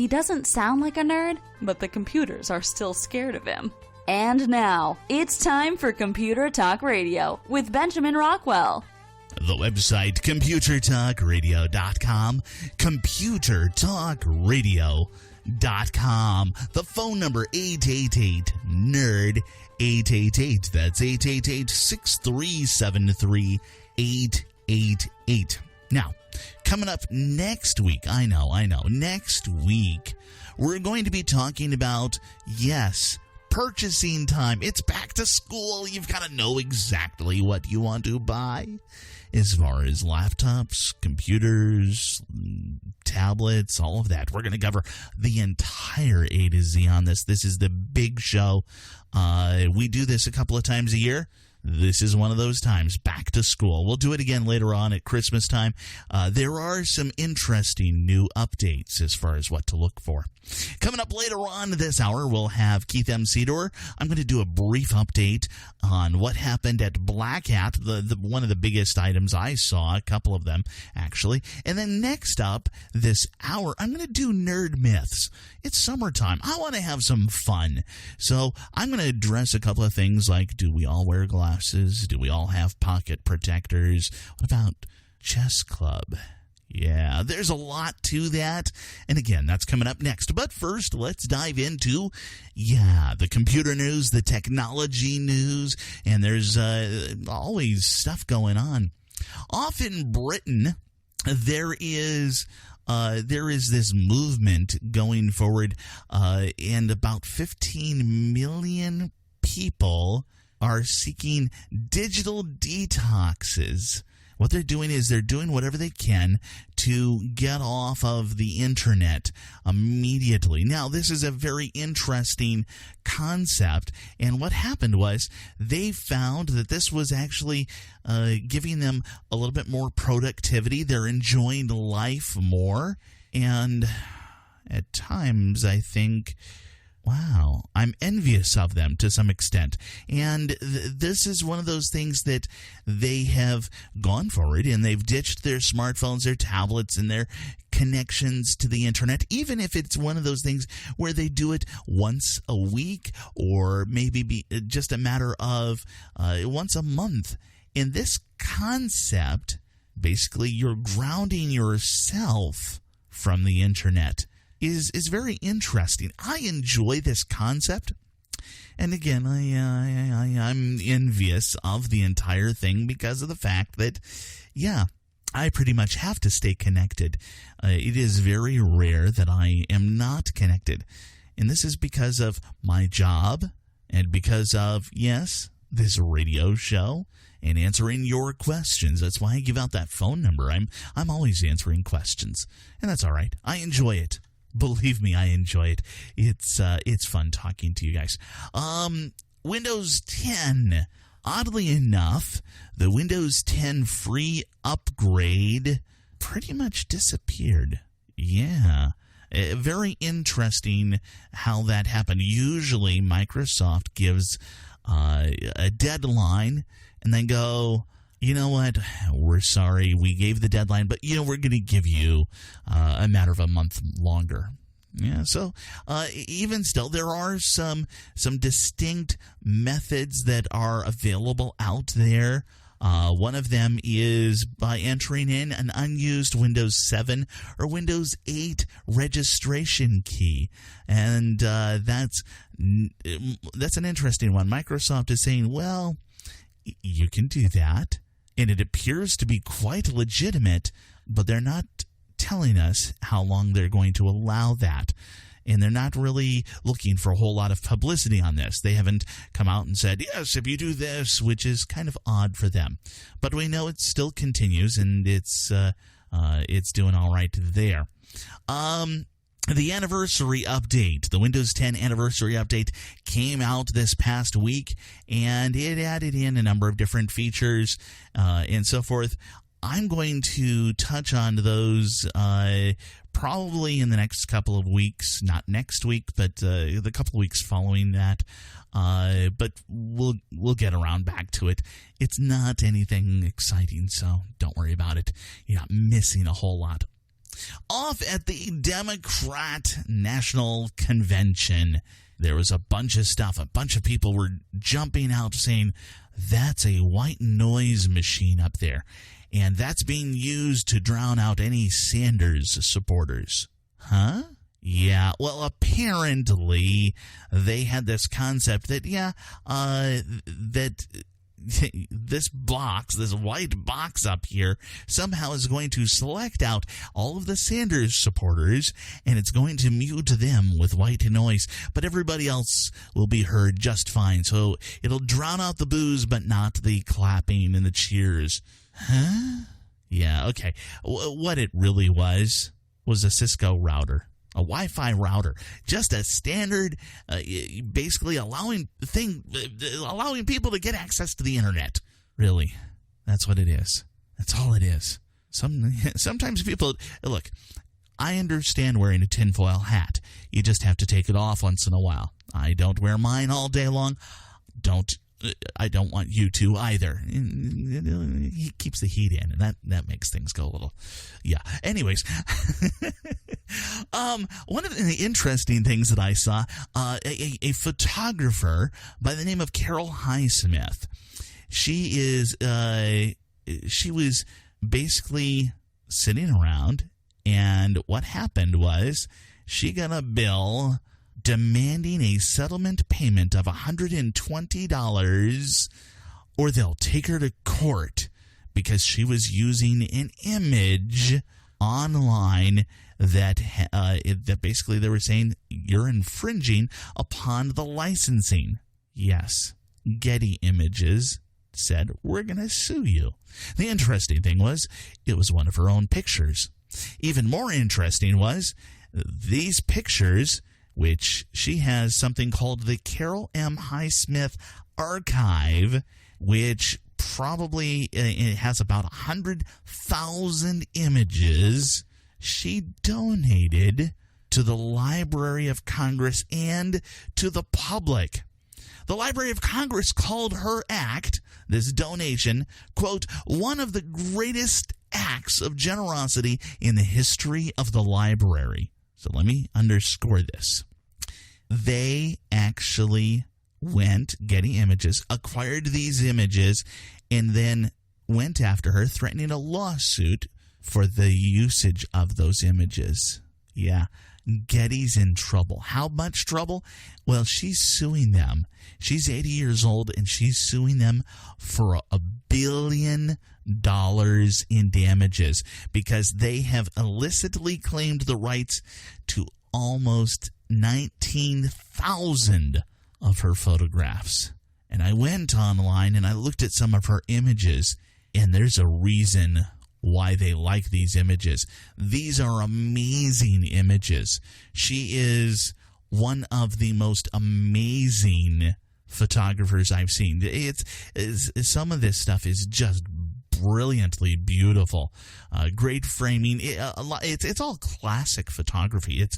He doesn't sound like a nerd, but the computers are still scared of him. And now, it's time for Computer Talk Radio with Benjamin Rockwell. The website, computertalkradio.com, computertalkradio.com. The phone number, 888-NERD, 888. That's 888-6373-888. Now, coming up next week, I know, next week, we're going to be talking about, yes, purchasing time. It's back to school. You've got to know exactly what you want to buy as far as laptops, computers, tablets, all of that. We're going to cover the entire A to Z on this. This is the big show. We do this a couple of times a year. This is one of those times, back to school. We'll do it again later on at Christmas time. There are some interesting new updates as far as what to look for. Coming up later on this hour, we'll have Keith M. Sedor. I'm going to do a brief update on what happened at Black Hat, one of the biggest items I saw, a couple of them, actually. And then next up this hour, I'm going to do Nerd Myths. It's summertime. I want to have some fun. So I'm going to address a couple of things like, do we all wear glasses? Do we all have pocket protectors? What about chess club? Yeah, there's a lot to that. And again, that's coming up next. But first, let's dive into, the computer news, the technology news, and there's always stuff going on. Off in Britain, there is this movement going forward, and about 15 million people are seeking digital detoxes. What they're doing is they're doing whatever they can to get off of the internet immediately. Now, this is a very interesting concept, and what happened was they found that this was actually giving them a little bit more productivity. They're enjoying life more, and at times I think, wow, I'm envious of them to some extent. And this is one of those things that they have gone forward, and they've ditched their smartphones, their tablets, and their connections to the internet, even if it's one of those things where they do it once a week or maybe be just a matter of once a month. In this concept, basically, you're grounding yourself from the internet. Is very interesting. I enjoy this concept, and again, I'm envious of the entire thing because of the fact that, I pretty much have to stay connected. It is very rare that I am not connected, and this is because of my job and because of, this radio show and answering your questions. That's why I give out that phone number. I'm always answering questions, and that's all right. I enjoy it. Believe me, I enjoy it. It's fun talking to you guys. Windows 10. Oddly enough, the Windows 10 free upgrade pretty much disappeared. Yeah. Very interesting how that happened. Usually, Microsoft gives a deadline and then go, you know what, we're sorry, we gave the deadline, but, we're going to give you a matter of a month longer. Yeah, so even still, there are some distinct methods that are available out there. One of them is by entering in an unused Windows 7 or Windows 8 registration key. And that's an interesting one. Microsoft is saying, well, you can do that. And it appears to be quite legitimate, but they're not telling us how long they're going to allow that. And they're not really looking for a whole lot of publicity on this. They haven't come out and said, yes, if you do this, which is kind of odd for them. But we know it still continues, and it's doing all right there. The anniversary update, the Windows 10 anniversary update, came out this past week, and it added in a number of different features and so forth. I'm going to touch on those probably in the next couple of weeks. Not next week, but the couple of weeks following that. But we'll get around back to it. It's not anything exciting, so don't worry about it. You're not missing a whole lot. Off at the Democrat National Convention, there was a bunch of stuff. A bunch of people were jumping out saying, that's a white noise machine up there, and that's being used to drown out any Sanders supporters. Huh? Yeah, well, apparently they had this concept that, that this white box up here somehow is going to select out all of the Sanders supporters, and it's going to mute them with white noise, but everybody else will be heard just fine. So it'll drown out the boos, but not the clapping and the cheers. Huh? Yeah, okay. What it really was a Cisco router. A Wi-Fi router, just a standard, basically allowing people to get access to the internet. Really, that's what it is. That's all it is. Sometimes people look. I understand wearing a tinfoil hat. You just have to take it off once in a while. I don't wear mine all day long. I don't want you to either. He keeps the heat in, and that makes things go a little, yeah. Anyways, one of the interesting things that I saw, a photographer by the name of Carol Highsmith. She was basically sitting around, and what happened was she got a bill demanding a settlement payment of $120, or they'll take her to court because she was using an image online that basically they were saying you're infringing upon the licensing. Yes, Getty Images said, we're going to sue you. The interesting thing was, it was one of her own pictures. Even more interesting was, these pictures, which she has something called the Carol M. Highsmith Archive, which probably it has about 100,000 images. She donated to the Library of Congress and to the public. The Library of Congress called her act, this donation, quote, one of the greatest acts of generosity in the history of the library. So let me underscore this. They actually went, Getty Images, acquired these images, and then went after her, threatening a lawsuit for the usage of those images. Yeah, Getty's in trouble. How much trouble? Well, she's suing them. She's 80 years old, and she's suing them for $1 billion in damages because they have illicitly claimed the rights to almost 19,000 of her photographs. And I went online and I looked at some of her images, and there's a reason why they like these images. These are amazing images. She is one of the most amazing photographers I've seen. Some of this stuff is just brilliantly beautiful. Great framing. It's all classic photography. It's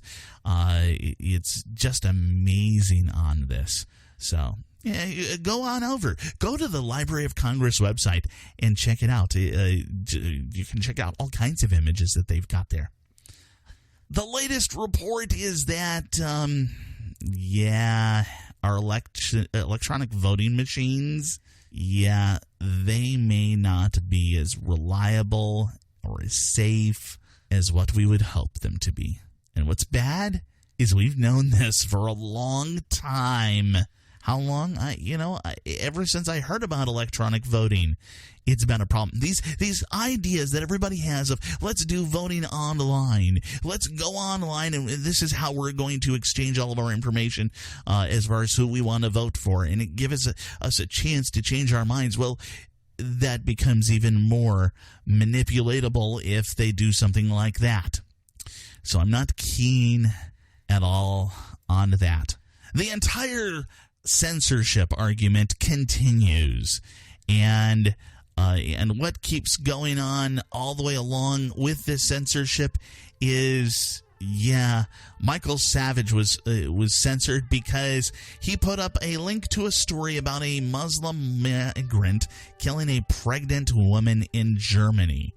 just amazing on this. So yeah, go on over. Go to the Library of Congress website and check it out. You can check out all kinds of images that they've got there. The latest report is that, our electronic voting machines, they may not be as reliable or as safe as what we would hope them to be. And what's bad is we've known this for a long time. How long? Ever since I heard about electronic voting, it's been a problem. These ideas that everybody has of let's do voting online, let's go online, and this is how we're going to exchange all of our information as far as who we want to vote for, and it gives us a chance to change our minds. Well, that becomes even more manipulatable if they do something like that. So I'm not keen at all on that. The entire censorship argument continues, and what keeps going on all the way along with this censorship is Michael Savage was censored because he put up a link to a story about a Muslim migrant killing a pregnant woman in Germany.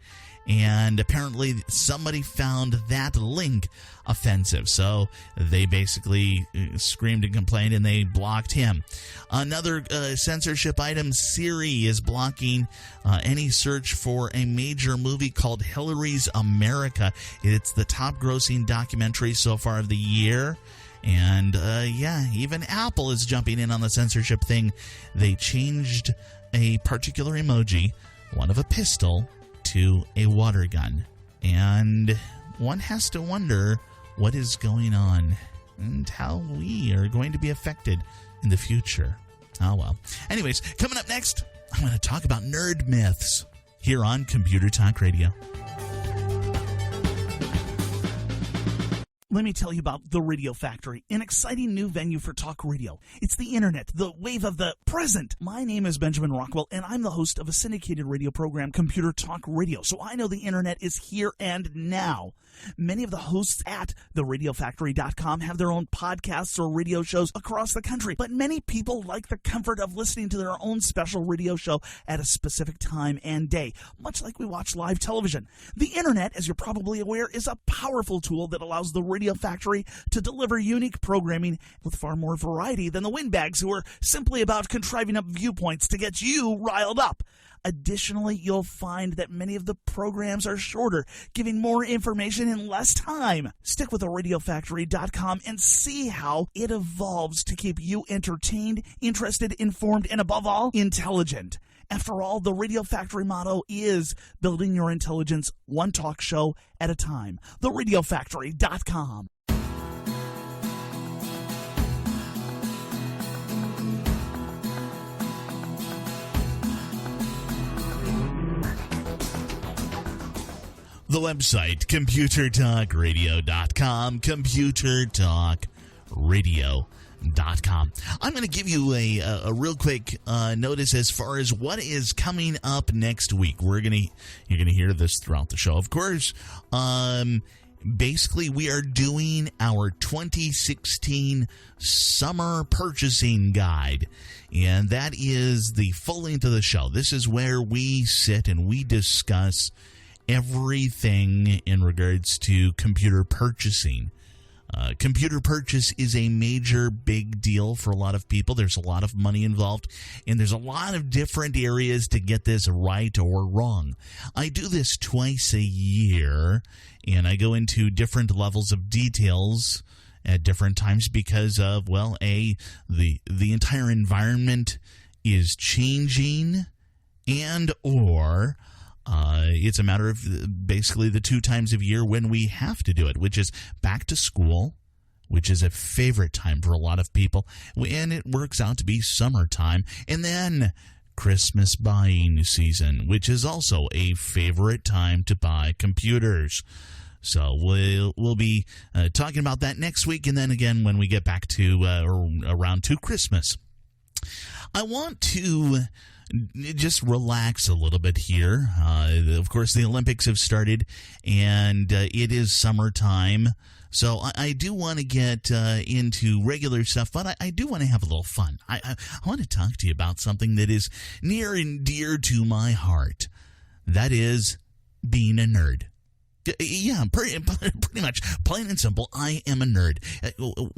And apparently somebody found that link offensive. So they basically screamed and complained, and they blocked him. Another censorship item, Siri is blocking any search for a major movie called Hillary's America. It's the top-grossing documentary so far of the year. And, even Apple is jumping in on the censorship thing. They changed a particular emoji, one of a pistol, to a water gun. And one has to wonder what is going on and how we are going to be affected in the future. Oh, well. Anyways, coming up next, I'm going to talk about nerd myths here on Computer Talk Radio. Let me tell you about The Radio Factory, an exciting new venue for talk radio. It's the internet, the wave of the present. My name is Benjamin Rockwell, and I'm the host of a syndicated radio program, Computer Talk Radio, so I know the internet is here and now. Many of the hosts at theradiofactory.com have their own podcasts or radio shows across the country, but many people like the comfort of listening to their own special radio show at a specific time and day, much like we watch live television. The internet, as you're probably aware, is a powerful tool that allows the Radio Factory to deliver unique programming with far more variety than the windbags who are simply about contriving up viewpoints to get you riled up. Additionally, you'll find that many of the programs are shorter, giving more information in less time. Stick with theradiofactory.com and see how it evolves to keep you entertained, interested, informed, and above all, intelligent. After all, the Radio Factory motto is building your intelligence one talk show at a time. theradiofactory.com. The website, computertalkradio.com, computertalkradio.com. I'm going to give you a real quick notice as far as what is coming up next week. You're going to hear this throughout the show, of course. Basically, we are doing our 2016 summer purchasing guide, and that is the full length of the show. This is where we sit and we discuss everything in regards to computer purchasing. Computer purchase is a major big deal for a lot of people. There's a lot of money involved, and there's a lot of different areas to get this right or wrong. I do this twice a year, and I go into different levels of details at different times because of, well, the entire environment is changing, and or it's a matter of basically the 2 times of year when we have to do it, which is back to school, which is a favorite time for a lot of people, and it works out to be summertime, and then Christmas buying season, which is also a favorite time to buy computers. So we'll be talking about that next week, and then again when we get back to around to Christmas. I want to just relax a little bit here. Of course, the Olympics have started, and it is summertime. So I do want to get into regular stuff, but I do want to have a little fun. I want to talk to you about something that is near and dear to my heart. That is being a nerd. Yeah, pretty much, plain and simple, I am a nerd.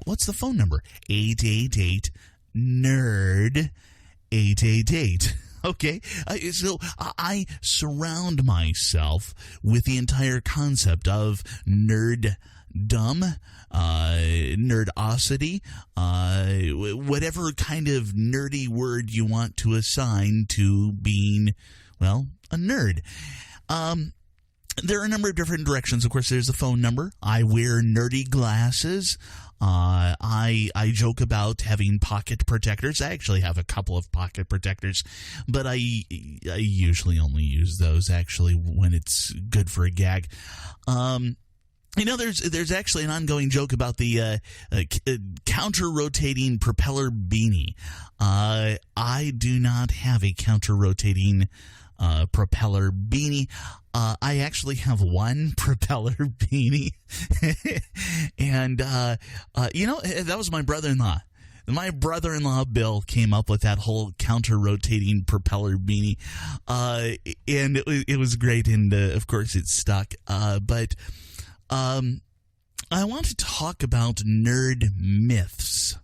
What's the phone number? 888-NERD. 888. Okay, so I surround myself with the entire concept of nerddom, nerdosity, whatever kind of nerdy word you want to assign to being, well, a nerd. There are a number of different directions. Of course, there's the phone number. I wear nerdy glasses. I joke about having pocket protectors. I actually have a couple of pocket protectors, but I usually only use those actually when it's good for a gag. There's actually an ongoing joke about the counter-rotating propeller beanie. I do not have a counter-rotating propeller beanie. I actually have one propeller beanie. And, that was my brother-in-law My brother-in-law, Bill, came up with that whole counter-rotating propeller beanie, and it was great, and of course it stuck. But I want to talk about nerd myths,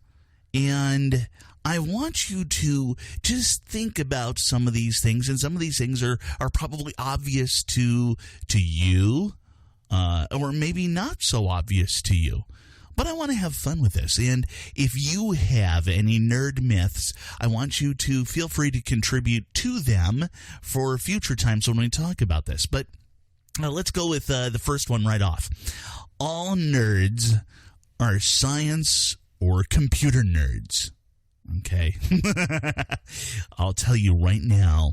and I want you to just think about some of these things, and some of these things are probably obvious to you, or maybe not so obvious to you. But I want to have fun with this, and if you have any nerd myths, I want you to feel free to contribute to them for future times when we talk about this. But let's go with the first one right off. All nerds are science or computer nerds. Okay. I'll tell you right now,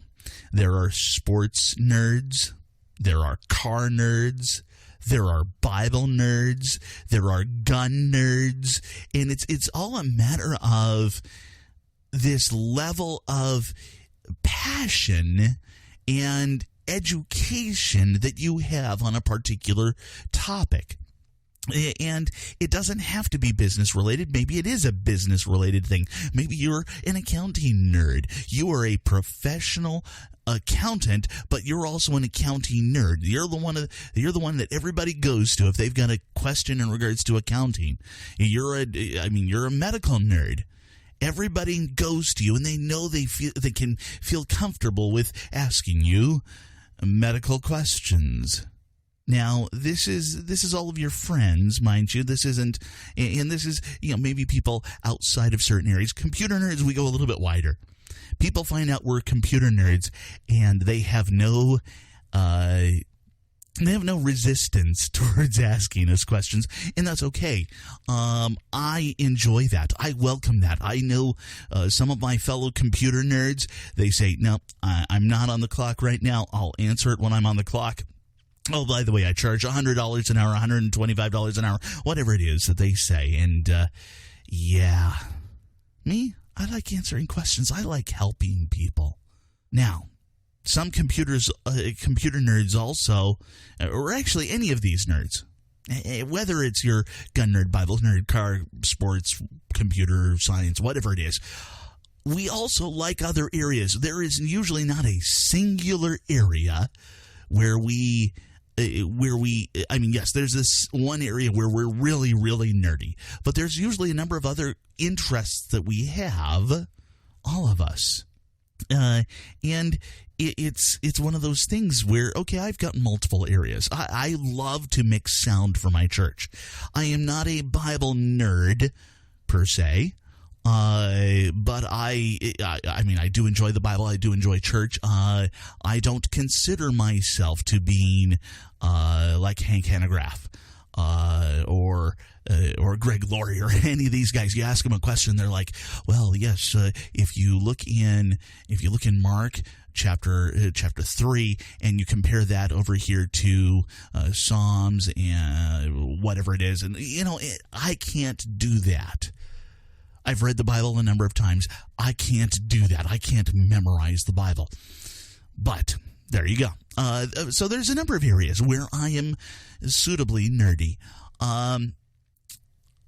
there are sports nerds, there are car nerds, there are Bible nerds, there are gun nerds, and it's all a matter of this level of passion and education that you have on a particular topic. And it doesn't have to be business related. Maybe it is a business related thing. Maybe you're an accounting nerd. You are a professional accountant, but you're also an accounting nerd. You're the one that everybody goes to if they've got a question in regards to accounting. You're a medical nerd. Everybody goes to you, and they know they can feel comfortable with asking you medical questions. Now, this is all of your friends, mind you. This isn't, and this is, maybe people outside of certain areas. Computer nerds, we go a little bit wider. People find out we're computer nerds, and they have no resistance towards asking us questions, and that's okay. I enjoy that. I welcome that. I know some of my fellow computer nerds, they say, no, I'm not on the clock right now. I'll answer it when I'm on the clock. Oh, by the way, I charge $100 an hour, $125 an hour, whatever it is that they say. And, yeah, me, I like answering questions. I like helping people. Now, some computer nerds also, or actually any of these nerds, whether it's your gun nerd, Bible nerd, car, sports, computer, science, whatever it is, we also like other areas. There is usually not a singular area where yes, there's this one area where we're really, really nerdy, but there's usually a number of other interests that we have, all of us. And it's one of those things where, okay, I've got multiple areas. I love to mix sound for my church. I am not a Bible nerd, per se. But I do enjoy the Bible. I do enjoy church. I don't consider myself to being like Hank Hanegraaff or Greg Laurie or any of these guys. You ask them a question, they're like, well, yes, if you look in Mark chapter 3 and you compare that over here to Psalms and whatever it is, and I can't do that. I've read the Bible a number of times. I can't do that. I can't memorize the Bible. But there you go. So there's a number of areas where I am suitably nerdy.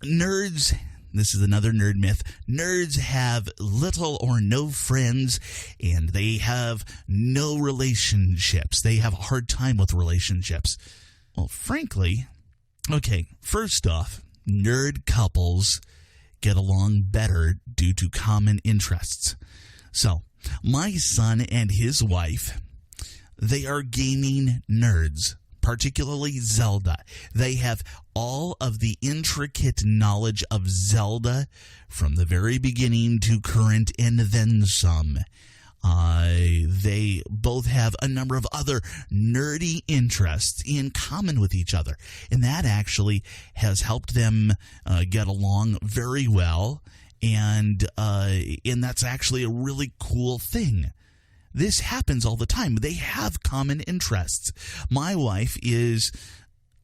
Nerds, this is another nerd myth, nerds have little or no friends, and they have no relationships. They have a hard time with relationships. Well, frankly, okay, first off, nerd couples get along better due to common interests. So, my son and his wife, they are gaming nerds, particularly Zelda. They have all of the intricate knowledge of Zelda from the very beginning to current and then some. They both have a number of other nerdy interests in common with each other, and that actually has helped them get along very well, and that's actually a really cool thing. This happens all the time. They have common interests. My wife is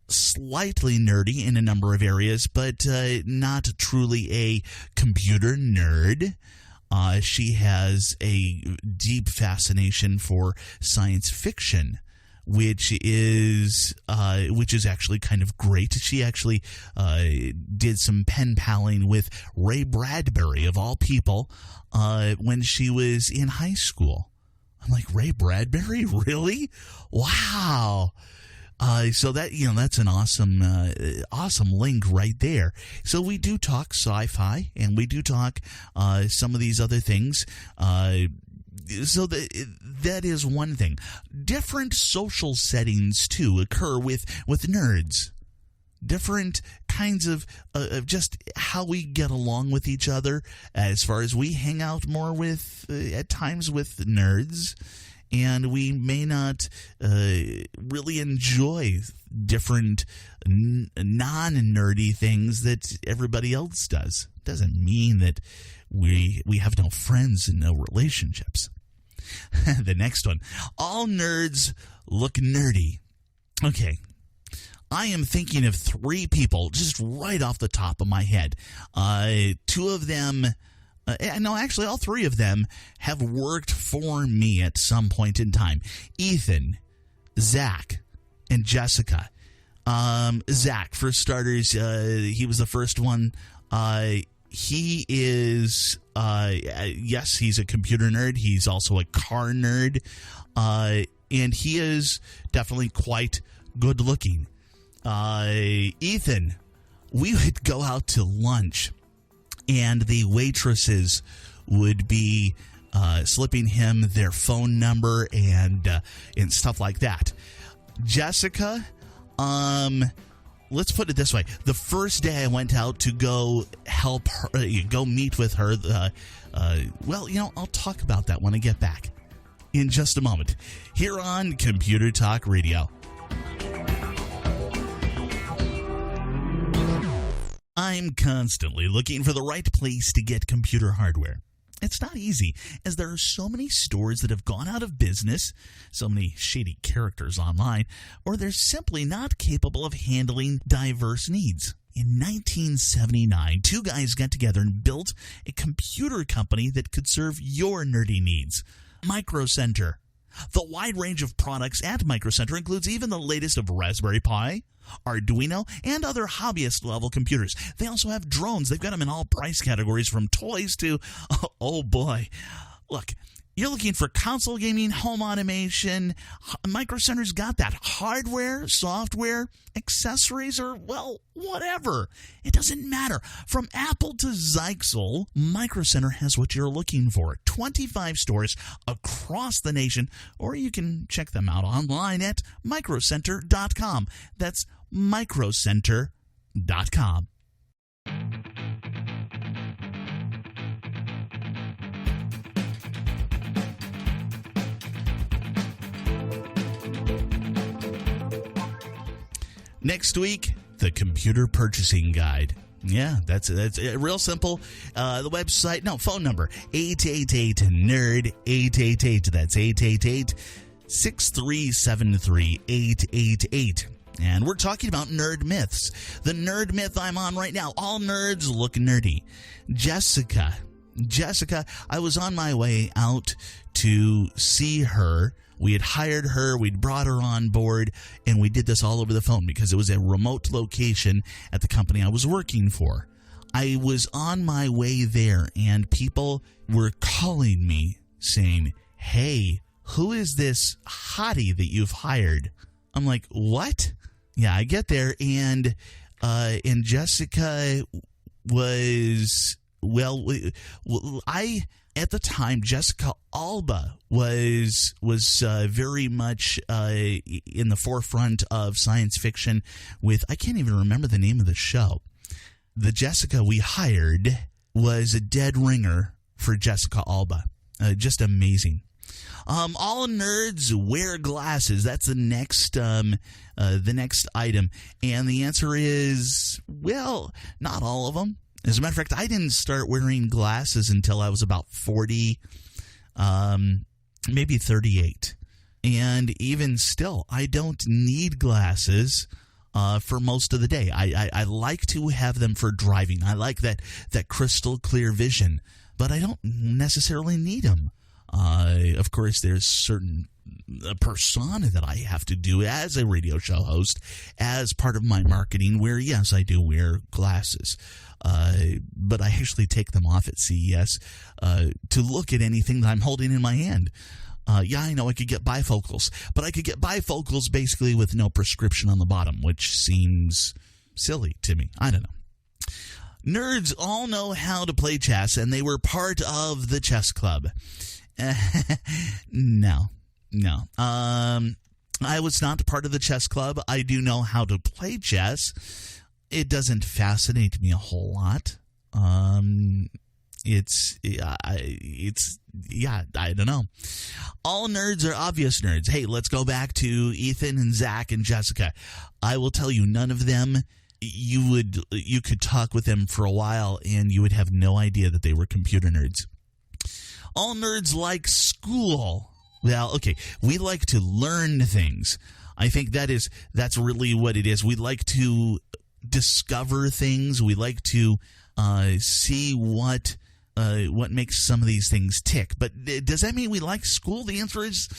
slightly nerdy in a number of areas, but not truly a computer nerd. She has a deep fascination for science fiction, which is actually kind of great. She actually did some pen paling with Ray Bradbury, of all people, when she was in high school. I'm like, Ray Bradbury? Really? Wow. So that, that's an awesome link right there. So we do talk sci-fi, and we do talk some of these other things. So that is one thing. Different social settings too occur with nerds. Different kinds of just how we get along with each other, as far as we hang out more with at times with nerds. And we may not really enjoy different non-nerdy things that everybody else does. Doesn't mean that we have no friends and no relationships. The next one. All nerds look nerdy. Okay. I am thinking of 3 people just right off the top of my head. 2 of them... no, actually, all 3 of them have worked for me at some point in time. Ethan, Zach, and Jessica. Zach, for starters, he was the first one. He is, yes, he's a computer nerd. He's also a car nerd. And he is definitely quite good looking. Ethan, we would go out to lunch, and the waitresses would be slipping him their phone number and stuff like that. Jessica, let's put it this way. The first day I went out to go help her, go meet with her, I'll talk about that when I get back in just a moment here on Computer Talk Radio. I'm constantly looking for the right place to get computer hardware. It's not easy, as there are so many stores that have gone out of business, so many shady characters online, or they're simply not capable of handling diverse needs. In 1979, 2 guys got together and built a computer company that could serve your nerdy needs. Micro Center. The wide range of products at Micro Center includes even the latest of Raspberry Pi, Arduino, and other hobbyist-level computers. They also have drones. They've got them in all price categories, from toys to, oh boy. Look, you're looking for console gaming, home automation. Micro Center's got that. Hardware, software, accessories, or, whatever. It doesn't matter. From Apple to Zyxel, Micro Center has what you're looking for. 25 stores across the nation, or you can check them out online at microcenter.com. That's microcenter.com. Next week, the Computer Purchasing Guide. Yeah, that's real simple. The website, phone number, 888-NERD, 888. That's 888-6373-888. And we're talking about nerd myths. The nerd myth I'm on right now, all nerds look nerdy. Jessica, I was on my way out to see her. We had hired her, we'd brought her on board, and we did this all over the phone because it was a remote location at the company I was working for. I was on my way there, and people were calling me saying, "Hey, who is this hottie that you've hired?" I'm like, "What?" Yeah, I get there, and Jessica was, at the time, Jessica Alba was very much in the forefront of science fiction with, I can't even remember the name of the show. The Jessica we hired was a dead ringer for Jessica Alba. Just amazing. All nerds wear glasses. That's the next item. And the answer is, not all of them. As a matter of fact, I didn't start wearing glasses until I was about 40, maybe 38. And even still, I don't need glasses for most of the day. I like to have them for driving. I like that crystal clear vision, but I don't necessarily need them. Of course, there's certain persona that I have to do as a radio show host, as part of my marketing, where, yes, I do wear glasses. But I actually take them off at CES to look at anything that I'm holding in my hand. Yeah, I know I could get bifocals, but I could get bifocals basically with no prescription on the bottom, which seems silly to me. I don't know. Nerds all know how to play chess, and they were part of the chess club. No. I was not part of the chess club. I do know how to play chess. It doesn't fascinate me a whole lot. I don't know. All nerds are obvious nerds. Hey, let's go back to Ethan and Zach and Jessica. I will tell you, none of them, you could talk with them for a while and you would have no idea that they were computer nerds. All nerds like school. Well, okay, we like to learn things. I think that's really what it is. We like to discover things. We like to see what makes some of these things tick. But does that mean we like school? The answer is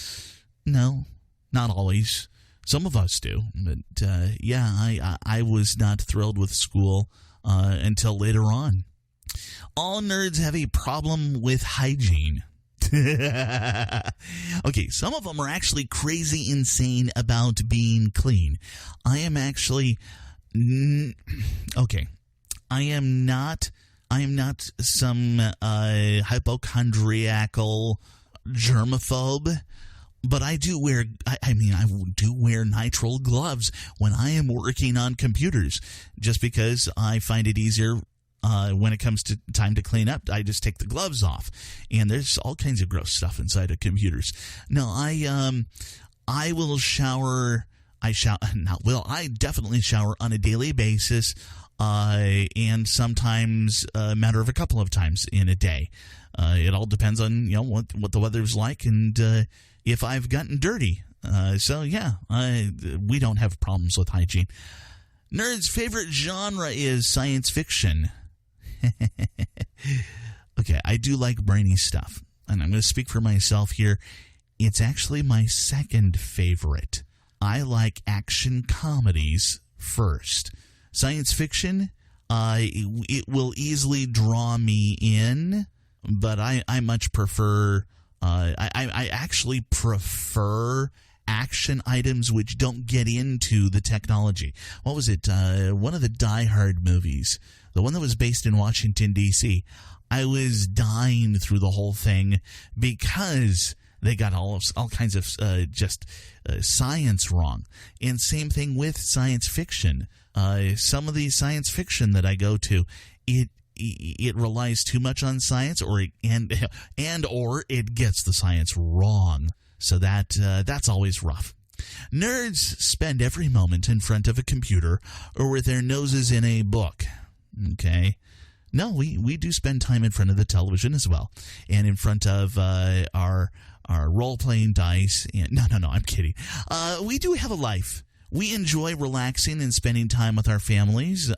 no, not always. Some of us do. But I was not thrilled with school until later on. All nerds have a problem with hygiene. Okay, some of them are actually crazy insane about being clean. I am actually okay. I am not some hypochondriacal germaphobe, but I do wear I do wear nitrile gloves when I am working on computers, just because I find it easier. When it comes to time to clean up, I just take the gloves off, and there's all kinds of gross stuff inside of computers. No, I will shower. I definitely shower on a daily basis, and sometimes a matter of a couple of times in a day. It all depends on what the weather's like and if I've gotten dirty. We don't have problems with hygiene. Nerds' favorite genre is science fiction. Okay, I do like brainy stuff, and I'm going to speak for myself here. It's actually my second favorite. I like action comedies first. Science fiction, it will easily draw me in, but I much prefer. I actually prefer action items which don't get into the technology. What was it? One of the Die Hard movies, the one that was based in Washington, D.C. I was dying through the whole thing because they got all kinds of science wrong. And same thing with science fiction. Some of the science fiction that I go to, it relies too much on science, or it gets the science wrong. So that's always rough. Nerds spend every moment in front of a computer or with their noses in a book. Okay. No, we do spend time in front of the television as well, and in front of our role-playing dice. And, no, I'm kidding. We do have a life. We enjoy relaxing and spending time with our families.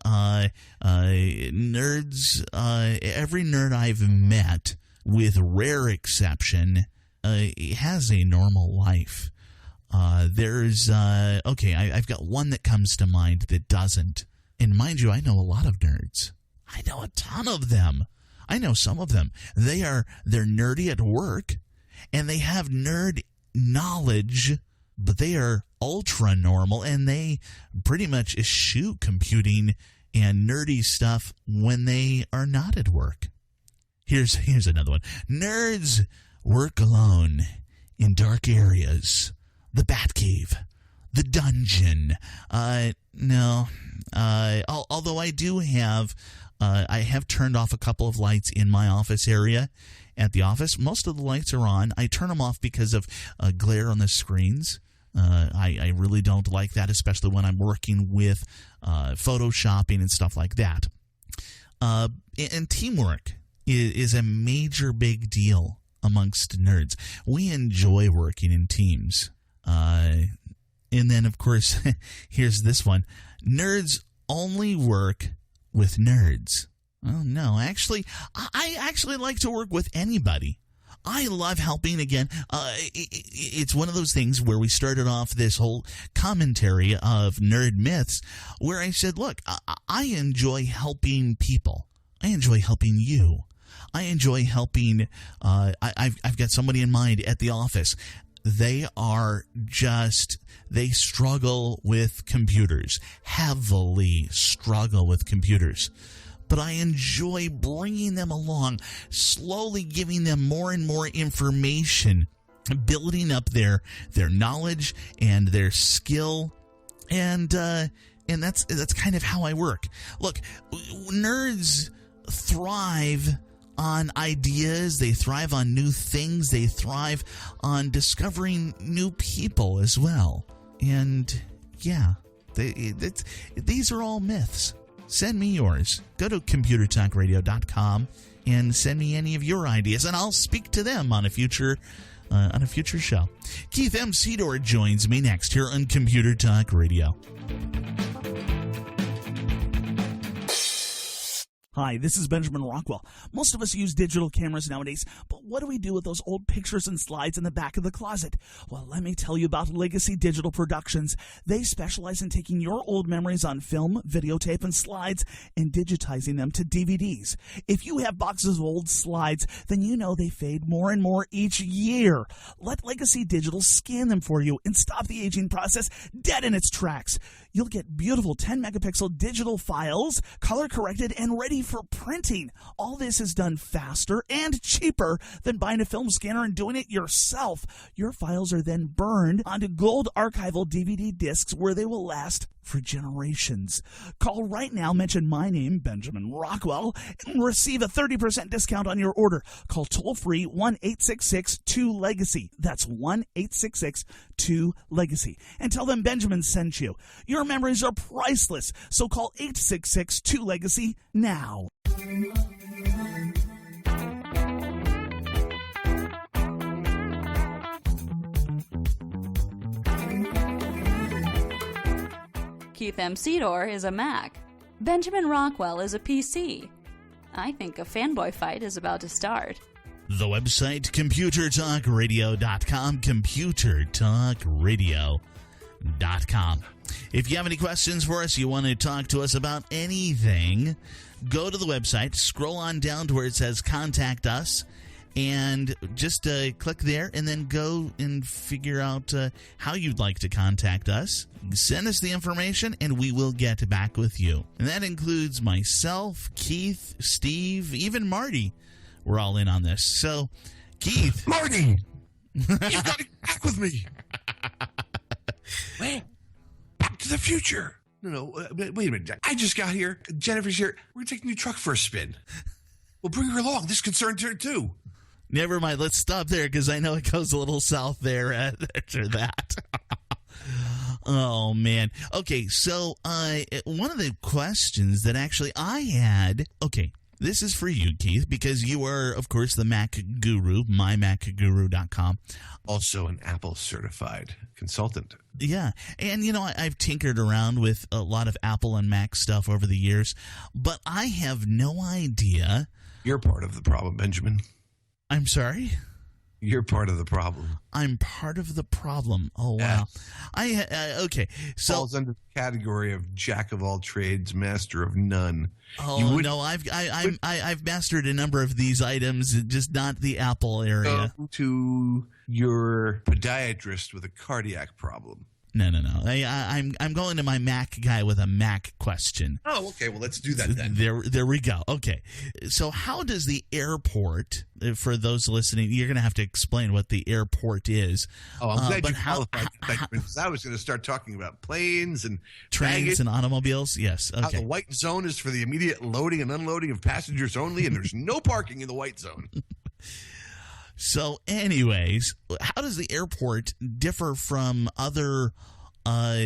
Nerds, every nerd I've met, with rare exception, has a normal life. I've got one that comes to mind that doesn't. And mind you, I know a lot of nerds. I know a ton of them. I know some of them. They're nerdy at work, and they have nerd knowledge, but they are ultra normal, and they pretty much eschew computing and nerdy stuff when they are not at work. Here's another one. Nerds work alone in dark areas. The Batcave. The dungeon. No. Although I do have... I have turned off a couple of lights in my office area at the office. Most of the lights are on. I turn them off because of glare on the screens. I really don't like that, especially when I'm working with photoshopping and stuff like that. And teamwork is a major big deal amongst nerds. We enjoy working in teams. And then, of course, here's this one. Nerds only work with nerds. Oh, no. Actually, I actually like to work with anybody. I love helping. Again, it's one of those things where we started off this whole commentary of nerd myths where I said, look, I enjoy helping people. I enjoy helping you. I enjoy helping. I've got somebody in mind at the office. They struggle with computers, heavily struggle with computers. But I enjoy bringing them along, slowly giving them more and more information, building up their knowledge and their skill, and that's kind of how I work. Look, nerds thrive on ideas, they thrive on new things, they thrive on discovering new people as well. And yeah, these are all myths. Send me yours. Go to computertalkradio.com and send me any of your ideas, and I'll speak to them on a future show. Keith M. Sedor joins me next here on Computer Talk Radio. Hi, this is Benjamin Rockwell. Most of us use digital cameras nowadays, but what do we do with those old pictures and slides in the back of the closet? Well, let me tell you about Legacy Digital Productions. They specialize in taking your old memories on film, videotape, and slides and digitizing them to DVDs. If you have boxes of old slides, then you know they fade more and more each year. Let Legacy Digital scan them for you and stop the aging process dead in its tracks. You'll get beautiful 10-megapixel digital files, color-corrected and ready for printing. All this is done faster and cheaper than buying a film scanner and doing it yourself. Your files are then burned onto gold archival DVD discs where they will last for generations. Call right now, mention my name, Benjamin Rockwell, and receive a 30% discount on your order. Call toll-free 1-866-2-LEGACY. That's 1-866-2-LEGACY. And tell them Benjamin sent you. Your memories are priceless, so call 866-2-LEGACY now. Keith M. Sedor is a Mac. Benjamin Rockwell is a PC. I think a fanboy fight is about to start. The website, computertalkradio.com, computertalkradio.com. If you have any questions for us, you want to talk to us about anything, go to the website, scroll on down to where it says Contact Us, and just click there and then go and figure out how you'd like to contact us. Send us the information and we will get back with you. And that includes myself, Keith, Steve, even Marty. We're all in on this. So, Keith. Marty! You've got to get back with me. Wait. Back to the future. No, wait a minute, Jack. I just got here. Jennifer's here. We're going to take the new truck for a spin. We'll bring her along. This concerns her, too. Never mind. Let's stop there because I know it goes a little south there after that. Oh, man. Okay, so one of the questions that actually I had... Okay, this is for you, Keith, because you are, of course, the Mac guru, mymacguru.com. Also an Apple certified consultant. Yeah, and, you know, I've tinkered around with a lot of Apple and Mac stuff over the years, but I have no idea... You're part of the problem, Benjamin. I'm sorry? You're part of the problem. I'm part of the problem. Oh, wow. Okay. So falls under the category of jack of all trades, master of none. Oh, no, I've mastered a number of these items, just not the Apple area. Go to your podiatrist with a cardiac problem. No. I'm going to my Mac guy with a Mac question. Oh, okay. Well, let's do that then. There we go. Okay. So how does the airport, for those listening, you're going to have to explain what the airport is. Oh, I'm glad you qualified. Because I was going to start talking about planes and trains baggage, and automobiles. Yes. Okay. How the white zone is for the immediate loading and unloading of passengers only, and there's no parking in the white zone. So anyways, how does the airport differ from other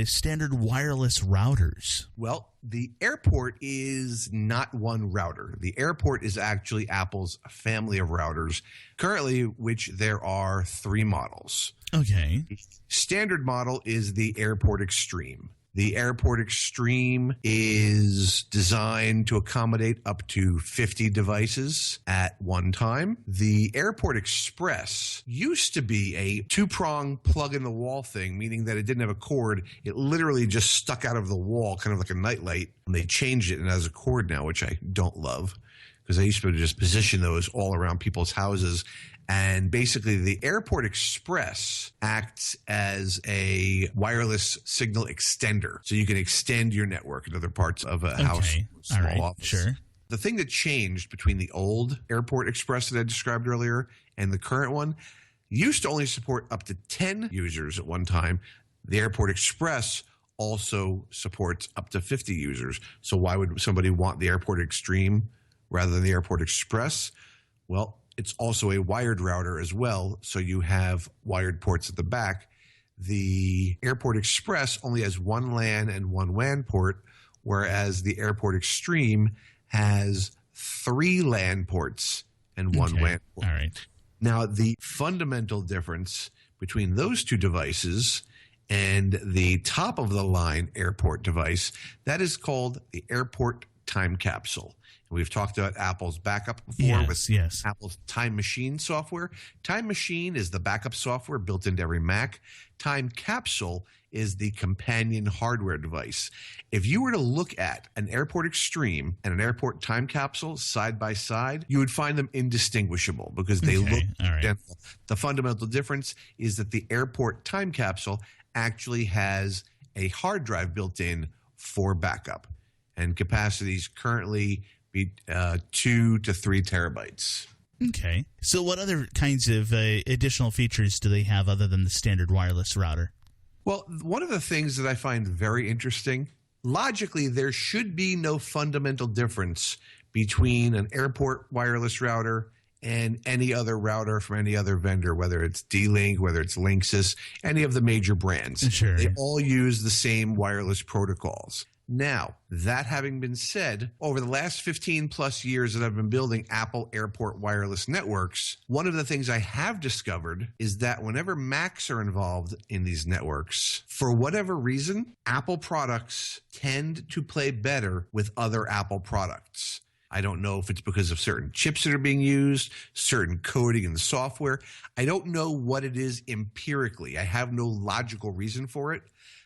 standard wireless routers? Well, the airport is not one router. The airport is actually Apple's family of routers, currently which there are 3 models. Okay. The standard model is the Airport Extreme. The Airport Extreme is designed to accommodate up to 50 devices at one time. The Airport Express used to be a two-prong plug-in-the-wall thing, meaning that it didn't have a cord. It literally just stuck out of the wall, kind of like a nightlight. And they changed it and it has a cord now, which I don't love, because I used to just position those all around people's houses. And basically, the Airport Express acts as a wireless signal extender. So you can extend your network in other parts of a house, small all right, office. Sure. The thing that changed between the old Airport Express that I described earlier and the current one used to only support up to 10 users at one time. The Airport Express also supports up to 50 users. So why would somebody want the Airport Extreme rather than the Airport Express? Well, it's also a wired router as well, so you have wired ports at the back. The Airport Express only has one LAN and one WAN port, whereas the Airport Extreme has 3 LAN ports and one WAN port. All right. Now, the fundamental difference between those two devices and the top-of-the-line airport device, that is called the Airport Time Capsule. We've talked about Apple's backup before with Apple's Time Machine software. Time Machine is the backup software built into every Mac. Time Capsule is the companion hardware device. If you were to look at an Airport Extreme and an Airport Time Capsule side by side, you would find them indistinguishable because they look identical. The fundamental difference is that the Airport Time Capsule actually has a hard drive built in for backup, and capacity is currently 2 to 3 terabytes. Okay. So what other kinds of additional features do they have other than the standard wireless router? Well, one of the things that I find very interesting, logically, there should be no fundamental difference between an airport wireless router and any other router from any other vendor, whether it's D-Link, whether it's Linksys, any of the major brands. Sure. They all use the same wireless protocols. Now, that having been said, over the last 15 plus years that I've been building Apple Airport wireless networks, one of the things I have discovered is that whenever Macs are involved in these networks, for whatever reason, Apple products tend to play better with other Apple products. I don't know if it's because of certain chips that are being used, certain coding in the software. I don't know what it is empirically. I have no logical reason for it.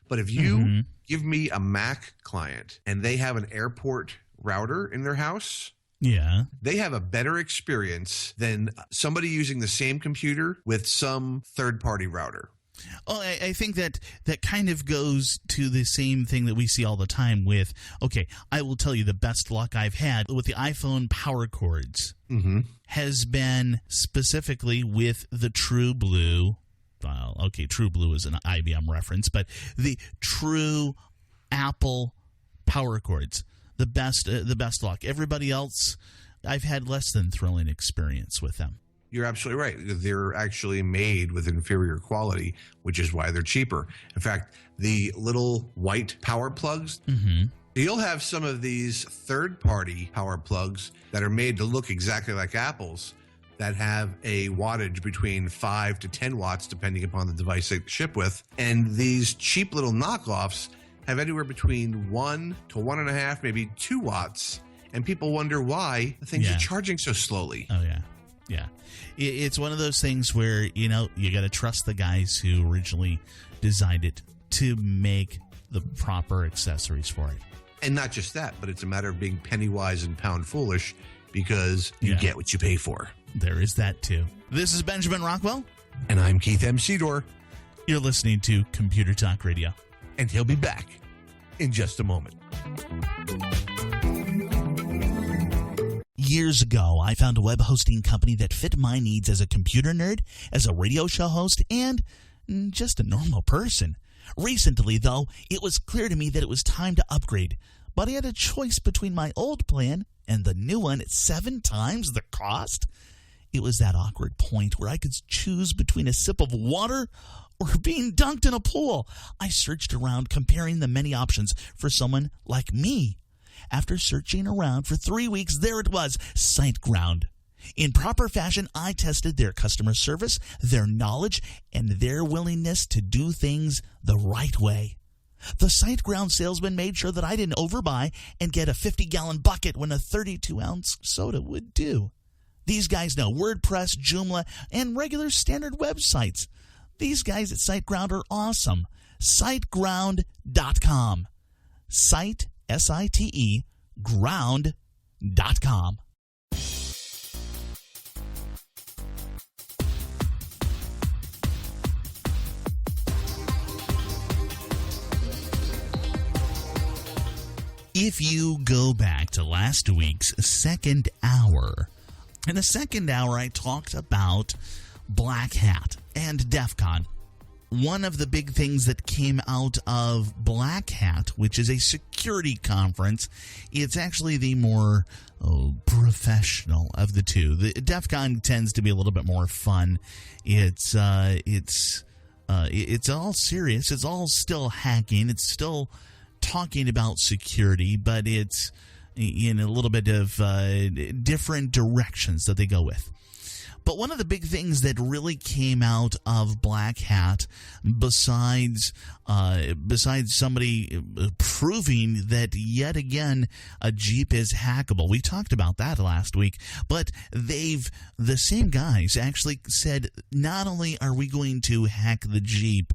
But if you give me a Mac client and they have an airport router in their house, they have a better experience than somebody using the same computer with some third-party router. Oh, I think that kind of goes to the same thing that we see all the time with, okay, I will tell you the best luck I've had with the iPhone power cords has been specifically with the True Blue. Okay, True Blue is an IBM reference, but the true Apple power cords, the best luck. Everybody else, I've had less than thrilling experience with them. You're absolutely right. They're actually made with inferior quality, which is why they're cheaper. In fact, the little white power plugs, you'll have some of these third-party power plugs that are made to look exactly like Apple's, that have a wattage between 5 to 10 watts, depending upon the device they ship with. And these cheap little knockoffs have anywhere between 1 to 1.5, maybe 2 watts. And people wonder why the things are charging so slowly. Oh, yeah. It's one of those things where, you got to trust the guys who originally designed it to make the proper accessories for it. And not just that, but it's a matter of being penny wise and pound foolish, because you get what you pay for. There is that, too. This is Benjamin Rockwell. And I'm Keith M. Sedor. You're listening to Computer Talk Radio. And he'll be back in just a moment. Years ago, I found a web hosting company that fit my needs as a computer nerd, as a radio show host, and just a normal person. Recently, though, it was clear to me that it was time to upgrade. But I had a choice between my old plan and the new one at 7 times the cost. It was that awkward point where I could choose between a sip of water or being dunked in a pool. I searched around, comparing the many options for someone like me. After searching around for 3 weeks, there it was, SiteGround. In proper fashion, I tested their customer service, their knowledge, and their willingness to do things the right way. The SiteGround salesman made sure that I didn't overbuy and get a 50-gallon bucket when a 32-ounce soda would do. These guys know WordPress, Joomla, and regular standard websites. These guys at SiteGround are awesome. SiteGround.com. Site, S-I-T-E, ground.com. If you go back to last week's second hour, in the second hour I talked about Black Hat and DEF CON. One of the big things that came out of Black Hat, which is a security conference, it's actually the more professional of the two. The DEF CON tends to be a little bit more fun. It's all serious. It's all still hacking. It's still talking about security, but it's in a little bit of different directions that they go with. But one of the big things that really came out of Black Hat, besides somebody proving that yet again a Jeep is hackable, we talked about that last week. But the same guys actually said, not only are we going to hack the Jeep,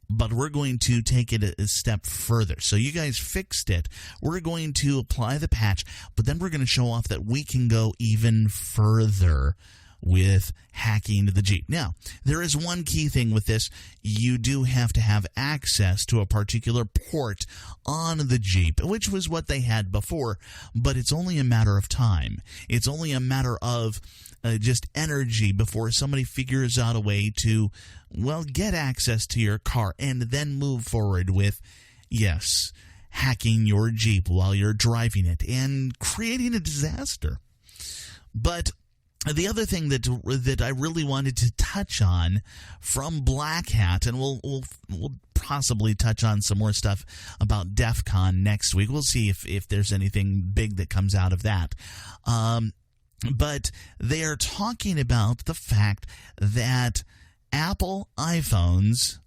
but we're going to take it a step further. So you guys fixed it. We're going to apply the patch, but then we're going to show off that we can go even further with hacking the Jeep. Now, there is one key thing with this. You do have to have access to a particular port on the Jeep, which was what they had before, but it's only a matter of time. It's only a matter of just energy before somebody figures out a way to, well, get access to your car and then move forward with, yes, hacking your Jeep while you're driving it and creating a disaster. But the other thing that I really wanted to touch on from Black Hat, and we'll possibly touch on some more stuff about DEF CON next week. We'll see if there's anything big that comes out of that. But they are talking about the fact that Apple iPhones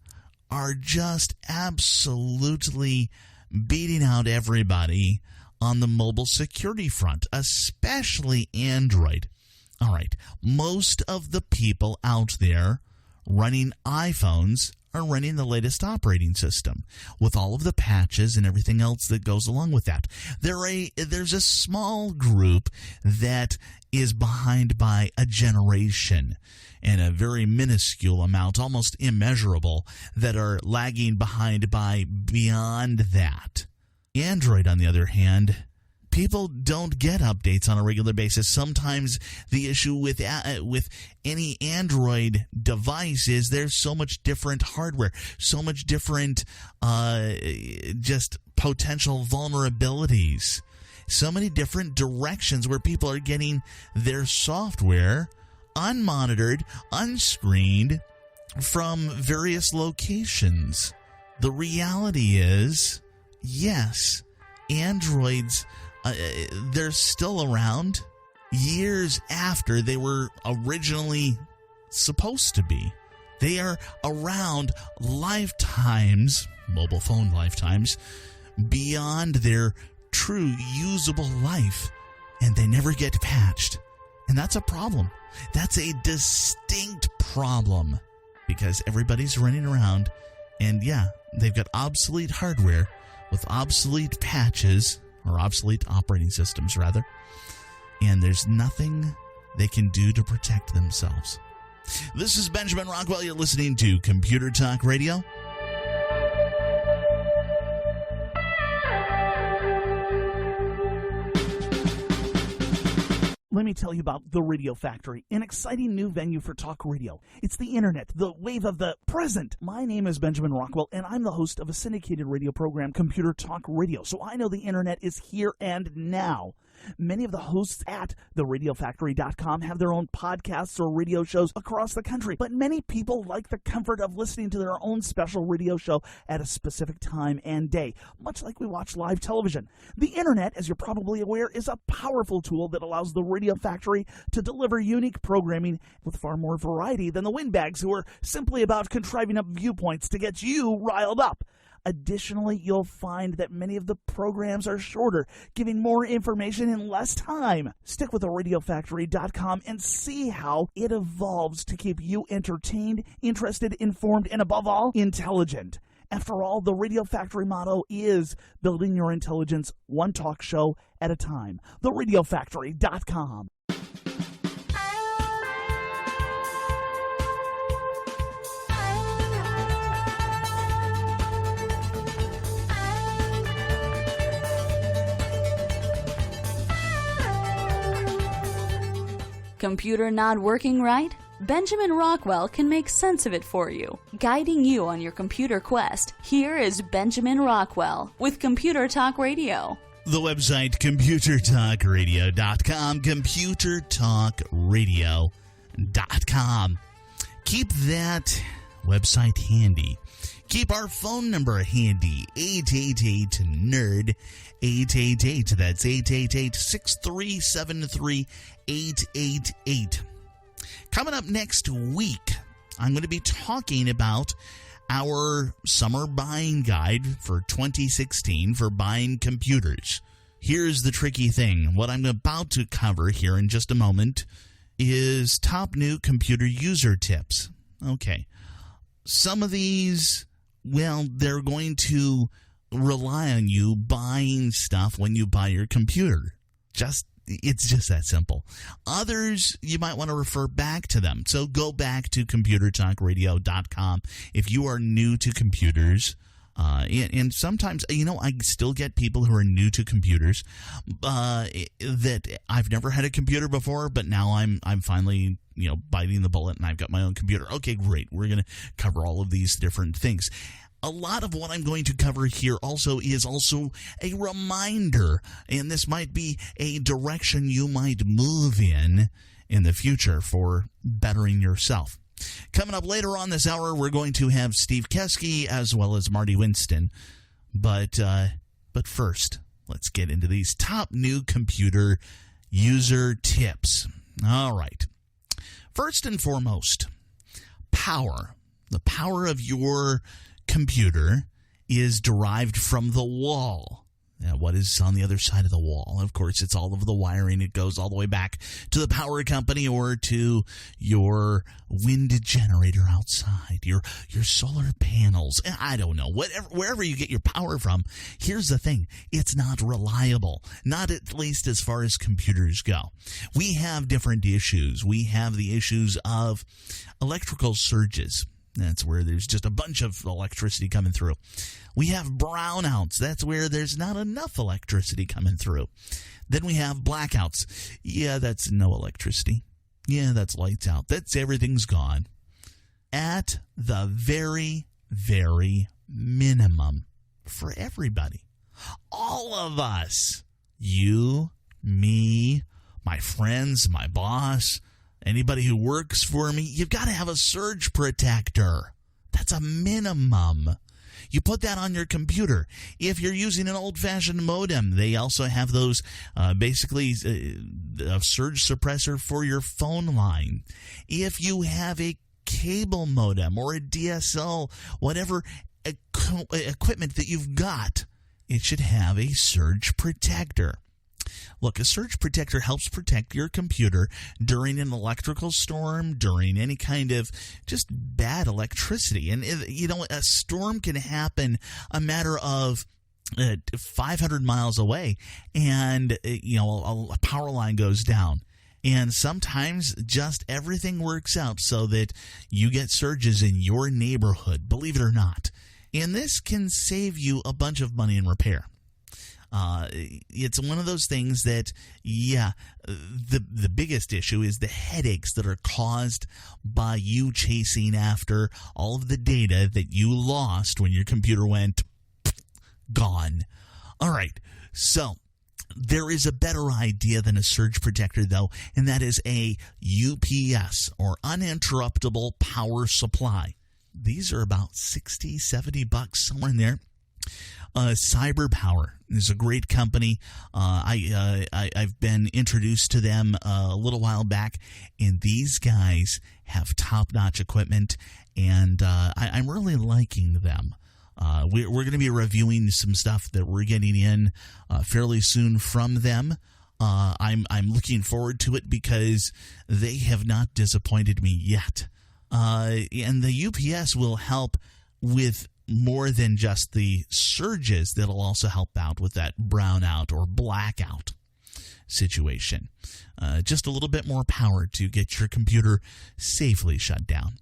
are just absolutely beating out everybody on the mobile security front, especially Android. All right, most of the people out there running iPhones are running the latest operating system with all of the patches and everything else that goes along with that. There's a small group that is behind by a generation and a very minuscule amount, almost immeasurable, that are lagging behind by beyond that. Android, on the other hand, people don't get updates on a regular basis. Sometimes the issue with any Android device is there's so much different hardware, so much different just potential vulnerabilities, so many different directions where people are getting their software unmonitored, unscreened from various locations. The reality is, yes, Androids, they're still around years after they were originally supposed to be. They are around lifetimes, mobile phone lifetimes, beyond their true usable life, and they never get patched. And that's a problem. That's a distinct problem because everybody's running around and, yeah, they've got obsolete hardware with obsolete patches, or obsolete operating systems, rather, and there's nothing they can do to protect themselves. This is Benjamin Rockwell. You're listening to Computer Talk Radio. Let me tell you about The Radio Factory, an exciting new venue for talk radio. It's the internet, the wave of the present. My name is Benjamin Rockwell, and I'm the host of a syndicated radio program, Computer Talk Radio, so I know the internet is here and now. Many of the hosts at theradiofactory.com have their own podcasts or radio shows across the country, but many people like the comfort of listening to their own special radio show at a specific time and day, much like we watch live television. The internet, as you're probably aware, is a powerful tool that allows the Radio Factory to deliver unique programming with far more variety than the windbags who are simply about contriving up viewpoints to get you riled up. Additionally, you'll find that many of the programs are shorter, giving more information in less time. Stick with the radiofactory.com and see how it evolves to keep you entertained, interested, informed, and above all, intelligent. After all, the Radio Factory motto is building your intelligence one talk show at a time. TheRadioFactory.com. Computer not working right? Benjamin Rockwell can make sense of it for you. Guiding you on your computer quest, here is Benjamin Rockwell with Computer Talk Radio. The website, computertalkradio.com, computertalkradio.com. Keep that website handy. Keep our phone number handy, 888-NERD, 888, that's 888-6373-888. Coming up next week, I'm going to be talking about our summer buying guide for 2016 for buying computers. Here's the tricky thing. What I'm about to cover here in just a moment is top new computer user tips. Okay. Some of these, well, they're going to rely on you buying stuff when you buy your computer. It's just that simple. Others, you might want to refer back to them. So go back to computertalkradio.com if you are new to computers. And sometimes, I still get people who are new to computers that I've never had a computer before, but now I'm finally, biting the bullet and I've got my own computer. Okay, great. We're going to cover all of these different things. A lot of what I'm going to cover here is also a reminder, and this might be a direction you might move in the future for bettering yourself. Coming up later on this hour, we're going to have Steve Keske as well as Marty Winston. But first, let's get into these top new computer user tips. All right. First and foremost, power. The power of your computer is derived from the wall. Now, what is on the other side of the wall? Of course, it's all of the wiring. It goes all the way back to the power company or to your wind generator outside, your solar panels. I don't know. Wherever you get your power from, here's the thing. It's not reliable, not at least as far as computers go. We have different issues. We have the issues of electrical surges. That's where there's just a bunch of electricity coming through. We have brownouts. That's where there's not enough electricity coming through. Then we have blackouts. Yeah, that's no electricity. Yeah, that's lights out. That's everything's gone. At the very, very minimum for everybody. All of us. You, me, my friends, my boss, anybody who works for me, you've got to have a surge protector. That's a minimum. You put that on your computer. If you're using an old-fashioned modem, they also have those basically a surge suppressor for your phone line. If you have a cable modem or a DSL, whatever equipment that you've got, it should have a surge protector. Look, a surge protector helps protect your computer during an electrical storm, during any kind of just bad electricity. And, a storm can happen a matter of 500 miles away, and, a power line goes down. And sometimes just everything works out so that you get surges in your neighborhood, believe it or not. And this can save you a bunch of money in repair. It's one of those things that, the biggest issue is the headaches that are caused by you chasing after all of the data that you lost when your computer went gone. All right, so there is a better idea than a surge protector, though, and that is a UPS, or uninterruptible power supply. These are about $60-$70, somewhere in there. CyberPower is a great company. I've been introduced to them a little while back, and these guys have top-notch equipment, and I'm really liking them. We're going to be reviewing some stuff that we're getting in fairly soon from them. I'm looking forward to it because they have not disappointed me yet. And the UPS will help with more than just the surges. That'll also help out with that brownout or blackout situation. Just a little bit more power to get your computer safely shut down.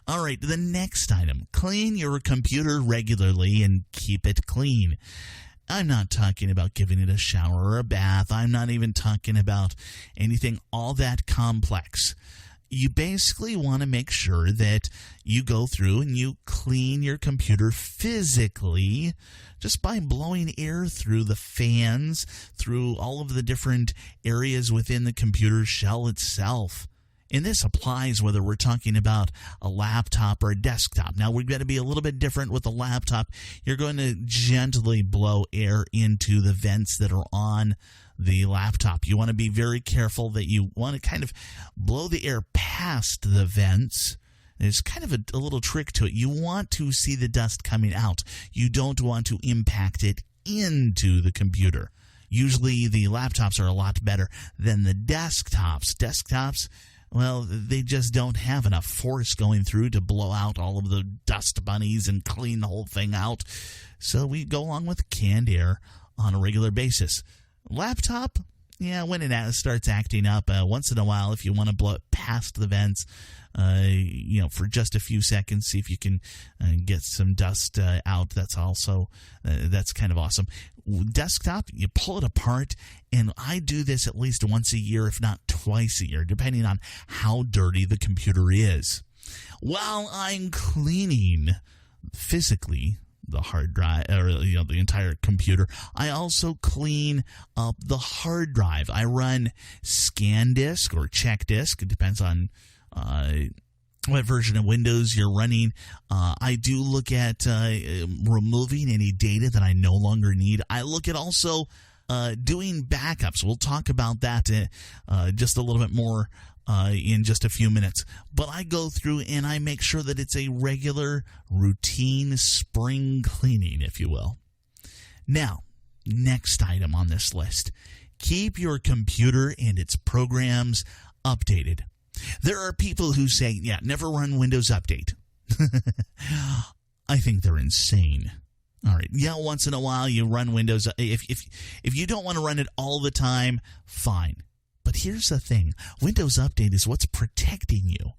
All right, the next item, clean your computer regularly and keep it clean. I'm not talking about giving it a shower or a bath. I'm not even talking about anything all that complex. You basically want to make sure that you go through and you clean your computer physically just by blowing air through the fans, through all of the different areas within the computer shell itself. And this applies whether we're talking about a laptop or a desktop. Now, we've got to be a little bit different with a laptop. You're going to gently blow air into the vents that are on the laptop. You want to be very careful that you want to kind of blow the air past the vents. There's kind of a little trick to it. You want to see the dust coming out. You don't want to impact it into the computer. Usually the laptops are a lot better than the desktops. Desktops, well, they just don't have enough force going through to blow out all of the dust bunnies and clean the whole thing out. So we go along with canned air on a regular basis. Laptop, yeah, when it starts acting up, once in a while, if you want to blow it past the vents, for just a few seconds, see if you can get some dust out. That's also, that's kind of awesome. Desktop, you pull it apart, and I do this at least once a year, if not twice a year, depending on how dirty the computer is. While I'm cleaning physically the hard drive, or the entire computer, I also clean up the hard drive. I run scan disk or check disk. It depends on what version of Windows you're running. I do look at removing any data that I no longer need. I look at also doing backups. We'll talk about that just a little bit more in just a few minutes. But I go through and I make sure that it's a regular, routine spring cleaning, if you will. Now, next item on this list. Keep your computer and its programs updated. There are people who say, never run Windows Update. I think they're insane. All right. Yeah, once in a while you run Windows. If you don't want to run it all the time, fine. But here's the thing. Windows Update is what's protecting you.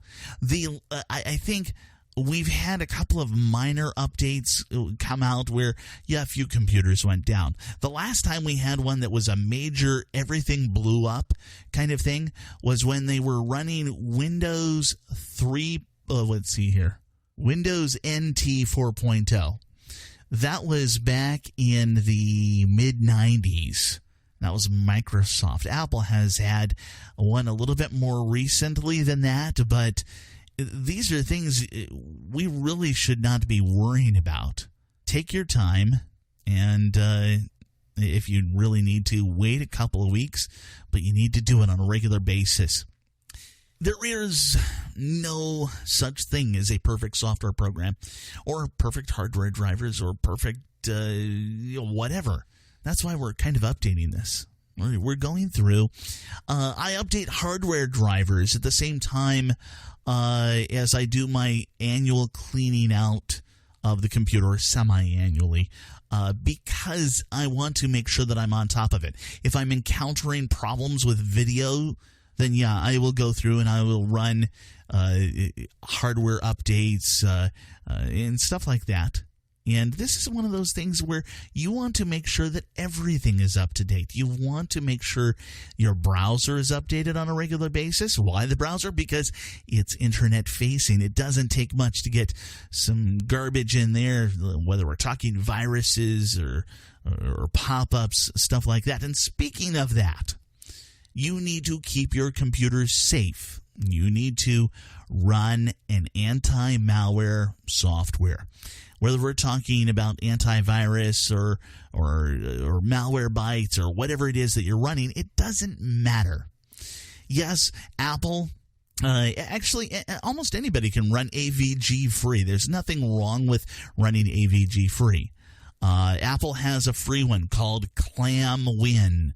I think we've had a couple of minor updates come out where, a few computers went down. The last time we had one that was a major everything blew up kind of thing was when they were running Windows 3, let's see here, Windows NT 4.0. That was back in the mid-90s. That was Microsoft. Apple has had one a little bit more recently than that, but these are things we really should not be worrying about. Take your time, and if you really need to, wait a couple of weeks, but you need to do it on a regular basis. There is no such thing as a perfect software program or perfect hardware drivers or perfect whatever. That's why we're kind of updating this. We're going through. I update hardware drivers at the same time as I do my annual cleaning out of the computer, semi-annually, because I want to make sure that I'm on top of it. If I'm encountering problems with video, then I will go through and I will run hardware updates and stuff like that. And this is one of those things where you want to make sure that everything is up to date. You want to make sure your browser is updated on a regular basis. Why the browser? Because it's internet facing. It doesn't take much to get some garbage in there, whether we're talking viruses or pop-ups, stuff like that. And speaking of that, you need to keep your computer safe. You need to run an anti-malware software. Whether we're talking about antivirus or malware bytes or whatever it is that you're running, it doesn't matter. Yes, Apple Actually, almost anybody can run AVG free. There's nothing wrong with running AVG free. Apple has a free one called ClamWin.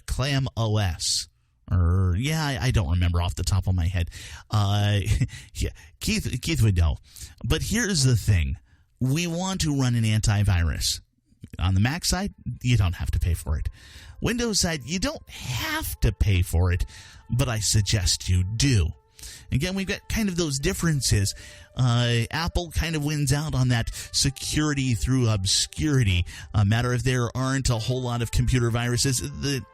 Clam OS. I don't remember off the top of my head. Yeah, Keith would know. But here's the thing. We want to run an antivirus. On the Mac side, you don't have to pay for it. Windows side, you don't have to pay for it, but I suggest you do. Again, we've got kind of those differences. Apple kind of wins out on that security through obscurity. Matter if there aren't a whole lot of computer viruses, the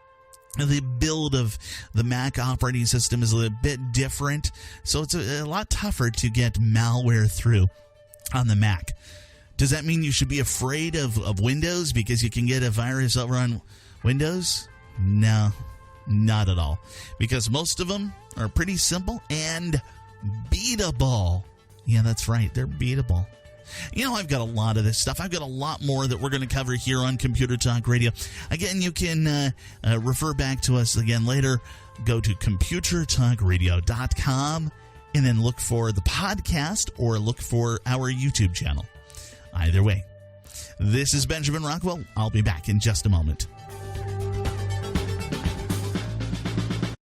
build of the Mac operating system is a little bit different, so it's a lot tougher to get malware through on the Mac. Does that mean you should be afraid of Windows because you can get a virus over on Windows? No, not at all. Because most of them are pretty simple and beatable. Yeah, that's right. They're beatable. You know, I've got a lot of this stuff. I've got a lot more that we're going to cover here on Computer Talk Radio. Again, you can refer back to us again later. Go to computertalkradio.com and then look for the podcast or look for our YouTube channel. Either way. This is Benjamin Rockwell. I'll be back in just a moment.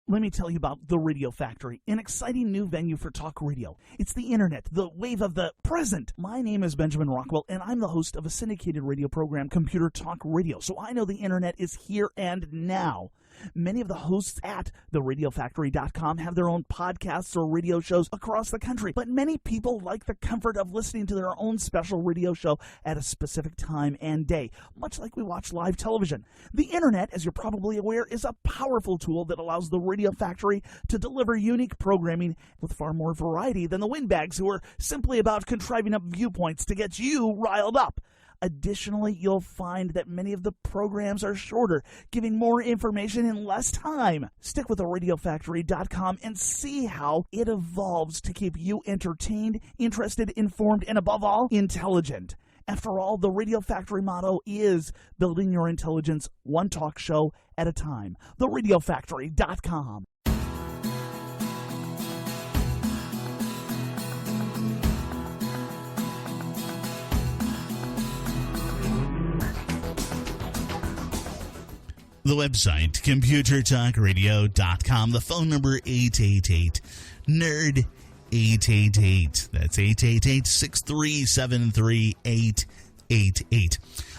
Let me tell you about The Radio Factory, an exciting new venue for talk radio. It's the internet, the wave of the present. My name is Benjamin Rockwell, and I'm the host of a syndicated radio program, Computer Talk Radio. So I know the internet is here and now. Many of the hosts at theradiofactory.com have their own podcasts or radio shows across the country, but many people like the comfort of listening to their own special radio show at a specific time and day, much like we watch live television. The internet, as you're probably aware, is a powerful tool that allows the Radio Factory to deliver unique programming with far more variety than the windbags who are simply about contriving up viewpoints to get you riled up. Additionally, you'll find that many of the programs are shorter, giving more information in less time. Stick with theradiofactory.com and see how it evolves to keep you entertained, interested, informed, and above all, intelligent. After all, the Radio Factory motto is building your intelligence one talk show at a time. theradiofactory.com. The website, computertalkradio.com. The phone number, 888-NERD-888. That's 888-637-3888.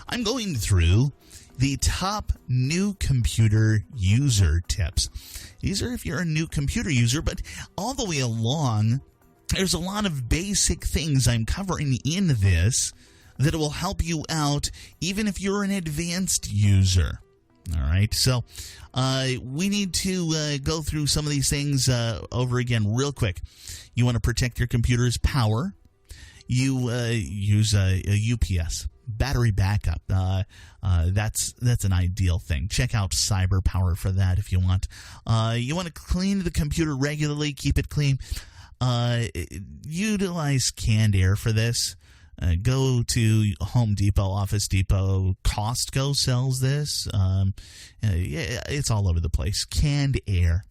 I'm going through the top new computer user tips. These are if you're a new computer user, but all the way along, there's a lot of basic things I'm covering in this that will help you out even if you're an advanced user. All right, so we need to go through some of these things over again real quick. You want to protect your computer's power. You use a UPS, battery backup. That's an ideal thing. Check out Cyber Power for that if you want. You want to clean the computer regularly, keep it clean. Utilize canned air for this. Go to Home Depot, Office Depot, Costco sells this. It's all over the place. Canned air.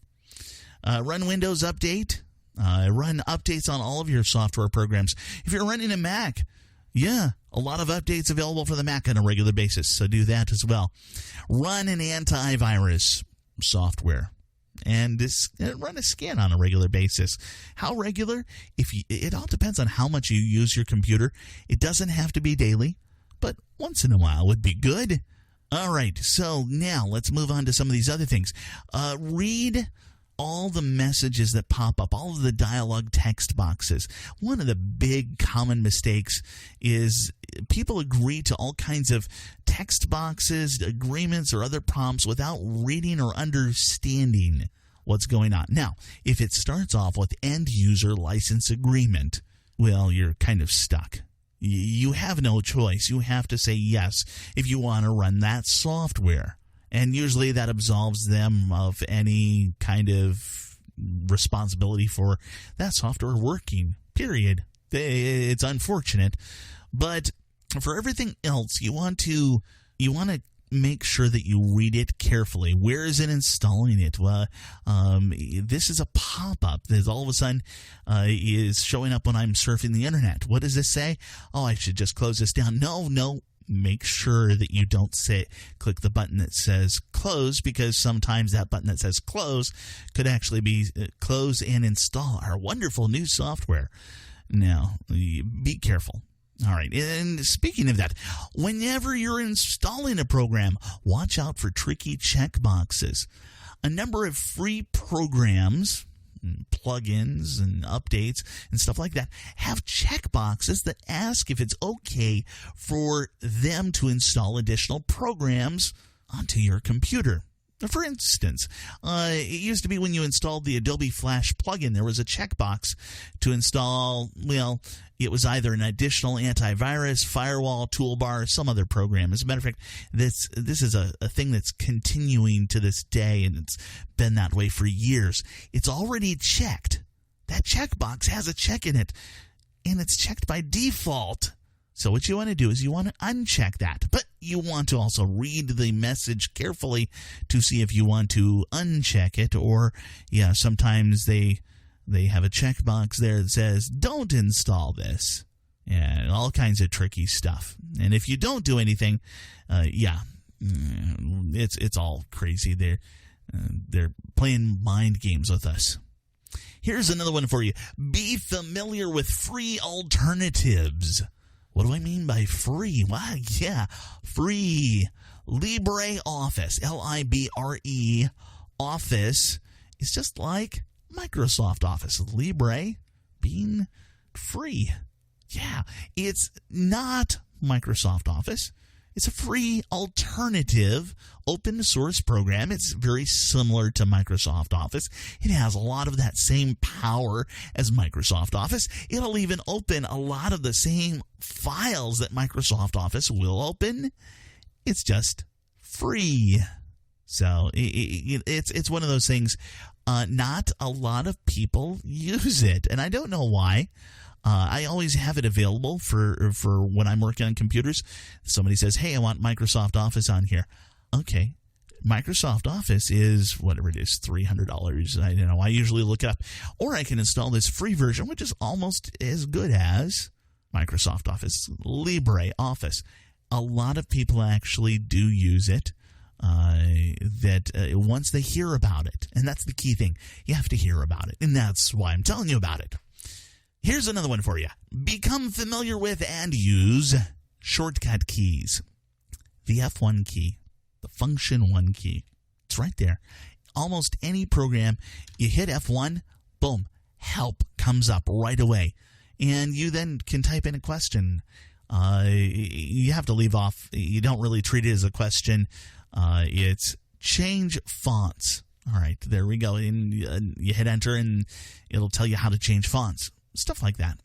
Run Windows Update. Run updates on all of your software programs. If you're running a Mac, a lot of updates available for the Mac on a regular basis, so do that as well. Run an antivirus software. And run a scan on a regular basis. How regular? It all depends on how much you use your computer. It doesn't have to be daily, but once in a while would be good. All right, so now let's move on to some of these other things. Read all the messages that pop up, all of the dialogue text boxes. One of the big common mistakes is people agree to all kinds of text boxes, agreements, or other prompts without reading or understanding what's going on. Now, if it starts off with end user license agreement, well, you're kind of stuck. You have no choice. You have to say yes if you want to run that software. And usually that absolves them of any kind of responsibility for that software working, period. It's unfortunate. But for everything else, you want to make sure that you read it carefully. Where is it installing it? Well, this is a pop-up that all of a sudden is showing up when I'm surfing the internet. What does this say? Oh, I should just close this down. No. Make sure that you don't click the button that says close, because sometimes that button that says close could actually be close and install our wonderful new software. Now, be careful. All right, and speaking of that, whenever you're installing a program, watch out for tricky checkboxes. A number of free programs, plugins and updates and stuff like that have checkboxes that ask if it's okay for them to install additional programs onto your computer. For instance, it used to be when you installed the Adobe Flash plugin, there was a checkbox to install, well, it was either an additional antivirus, firewall, toolbar, or some other program. As a matter of fact, this is a thing that's continuing to this day, and it's been that way for years. It's already checked. That checkbox has a check in it, and it's checked by default. So what you want to do is you want to uncheck that, but you want to also read the message carefully to see if you want to uncheck it, or sometimes they have a checkbox there that says don't install this, and all kinds of tricky stuff. And if you don't do anything, it's all crazy. They're playing mind games with us. Here's another one for you. Be familiar with free alternatives. What do I mean by free? Well, free. LibreOffice, Libre Office, is just like Microsoft Office. Libre being free. Yeah, it's not Microsoft Office. It's a free alternative open source program. It's very similar to Microsoft Office. It has a lot of that same power as Microsoft Office. It'll even open a lot of the same files that Microsoft Office will open. It's just free. So it's one of those things. Not a lot of people use it, and I don't know why. I always have it available for when I'm working on computers. Somebody says, hey, I want Microsoft Office on here. Okay. Microsoft Office is whatever it is, $300. I usually look it up. Or I can install this free version, which is almost as good as Microsoft Office, LibreOffice. A lot of people actually do use it once they hear about it. And that's the key thing. You have to hear about it. And that's why I'm telling you about it. Here's another one for you. Become familiar with and use shortcut keys. The F1 key, the function 1 key. It's right there. Almost any program, you hit F1, boom, help comes up right away. And you then can type in a question. You have to leave off. You don't really treat it as a question. It's change fonts. All right, there we go. And you hit enter, and it'll tell you how to change fonts. Stuff like that.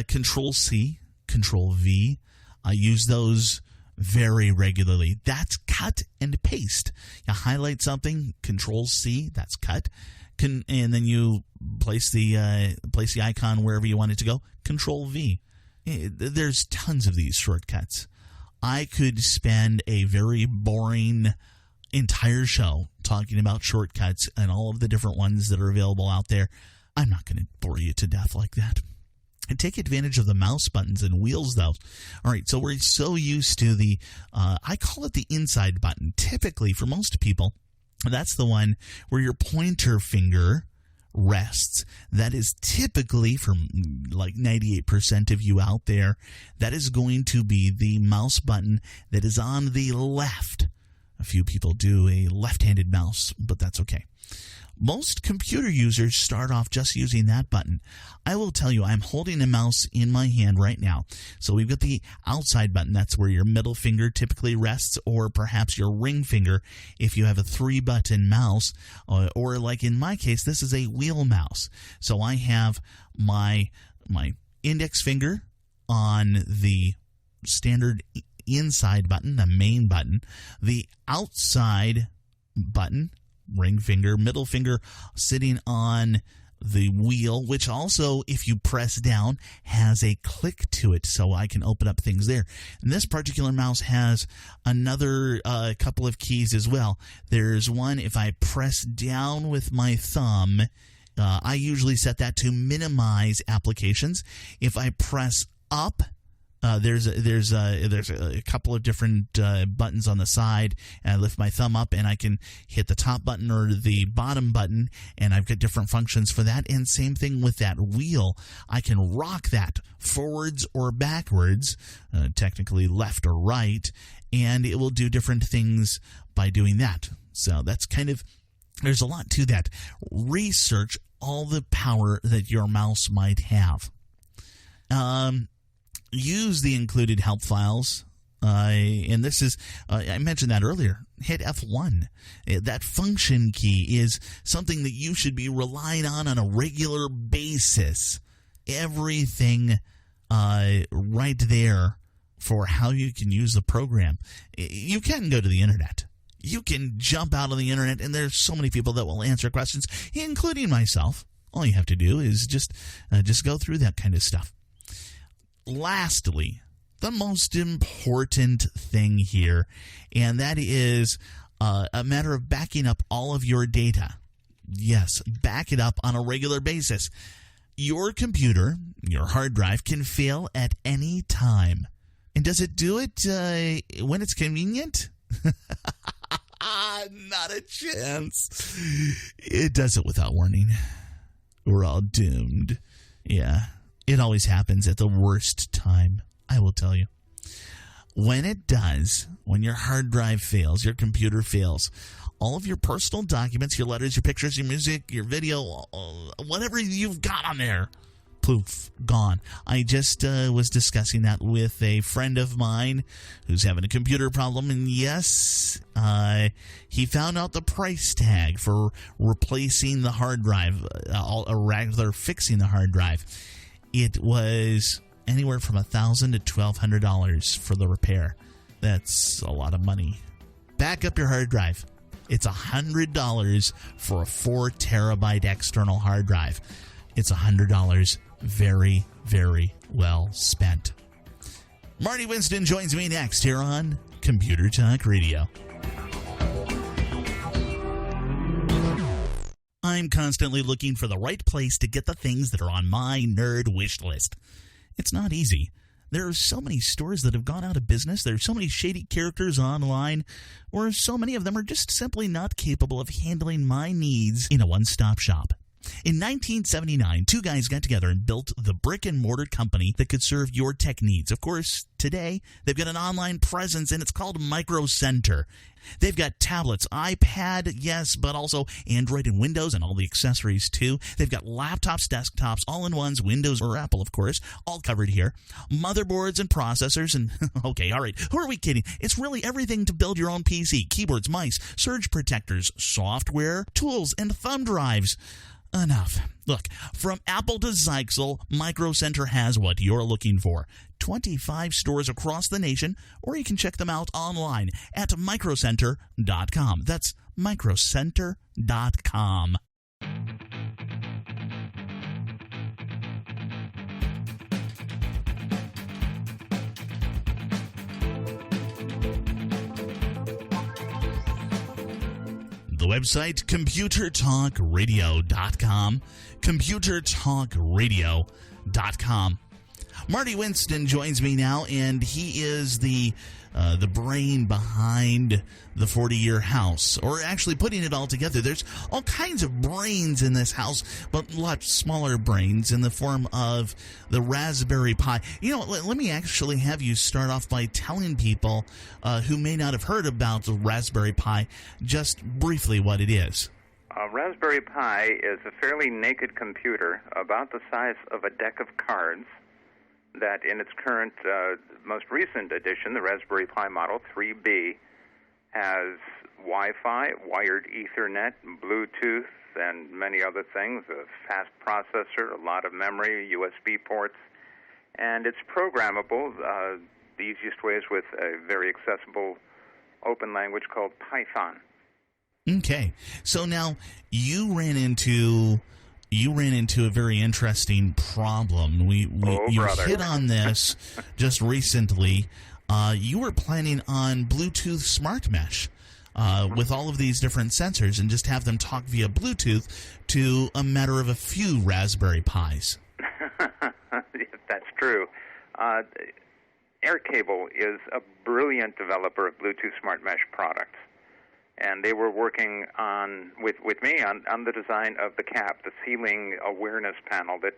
Control-C, Control-V. I use those very regularly. That's cut and paste. You highlight something, Control-C, that's cut. And then you place the icon wherever you want it to go, Control-V. There's tons of these shortcuts. I could spend a very boring entire show talking about shortcuts and all of the different ones that are available out there. I'm not going to bore you to death like that. And take advantage of the mouse buttons and wheels, though. All right, so we're so used to the, I call it the inside button. Typically, for most people, that's the one where your pointer finger rests. That is typically, for like 98% of you out there, that is going to be the mouse button that is on the left. A few people do a left-handed mouse, but that's okay. Most computer users start off just using that button. I will tell you, I'm holding a mouse in my hand right now. So we've got the outside button. That's where your middle finger typically rests, or perhaps your ring finger if you have a 3-button mouse. Or like in my case, this is a wheel mouse. So I have my index finger on the standard inside button, the main button. The outside button, ring finger, middle finger, sitting on the wheel, which also, if you press down, has a click to it, so I can open up things there. And this particular mouse has another couple of keys as well. There's one, if I press down with my thumb, I usually set that to minimize applications. If I press up, there's a couple of different buttons on the side, and I lift my thumb up and I can hit the top button or the bottom button, and I've got different functions for that. And same thing with that wheel. I can rock that forwards or backwards, technically left or right, and it will do different things by doing that. So that's there's a lot to that. Research all the power that your mouse might have. Use the included help files, and this is, I mentioned that earlier, hit F1. That function key is something that you should be relying on a regular basis. Everything right there for how you can use the program. You can go to the internet. You can jump out on the internet, and there's so many people that will answer questions, including myself. All you have to do is just go through that kind of stuff. Lastly, the most important thing here, and that is a matter of backing up all of your data. Yes, back it up on a regular basis. Your computer, your hard drive, can fail at any time. And does it do it when it's convenient? Not a chance. It does it without warning. We're all doomed. Yeah. It always happens at the worst time, I will tell you. When it does, when your hard drive fails, your computer fails, all of your personal documents, your letters, your pictures, your music, your video, whatever you've got on there, poof, gone. I just was discussing that with a friend of mine who's having a computer problem, and yes, he found out the price tag for replacing the hard drive, or rather fixing the hard drive. It was anywhere from $1,000 to $1,200 for the repair. That's a lot of money. Back up your hard drive. It's $100 for a 4 terabyte external hard drive. It's $100 very, very well spent. Marty Winston joins me next here on Computer Talk Radio. I'm constantly looking for the right place to get the things that are on my nerd wish list. It's not easy. There are so many stores that have gone out of business. There are so many shady characters online, or so many of them are just simply not capable of handling my needs in a one-stop shop. In 1979, two guys got together and built the brick-and-mortar company that could serve your tech needs. Of course, today, they've got an online presence, and it's called Micro Center. They've got tablets, iPad, yes, but also Android and Windows and all the accessories, too. They've got laptops, desktops, all-in-ones, Windows or Apple, of course, all covered here. Motherboards and processors, and okay, all right, who are we kidding? It's really everything to build your own PC. Keyboards, mice, surge protectors, software, tools, and thumb drives. Enough. Look, from Apple to Zyxel, Micro Center has what you're looking for. 25 stores across the nation, or you can check them out online at microcenter.com. That's microcenter.com. The website, computertalkradio.com, computertalkradio.com. Marty Winston joins me now, and he is the brain behind the 40-year house, or actually putting it all together. There's all kinds of brains in this house, but a lot smaller brains in the form of the Raspberry Pi. You know, let me actually have you start off by telling people who may not have heard about the Raspberry Pi just briefly what it is. Raspberry Pi is a fairly naked computer about the size of a deck of cards that in its current, most recent edition, the Raspberry Pi Model 3B, has Wi-Fi, wired Ethernet, Bluetooth, and many other things, a fast processor, a lot of memory, USB ports, and it's programmable. The easiest way is with a very accessible open language called Python. Okay. So now you ran into you ran into a very interesting problem. You hit on this just recently. You were planning on Bluetooth Smart Mesh with all of these different sensors and just have them talk via Bluetooth to a matter of a few Raspberry Pis. That's true. Aircable is a brilliant developer of Bluetooth Smart Mesh products. And they were working with me on the design of the cap, the ceiling awareness panel that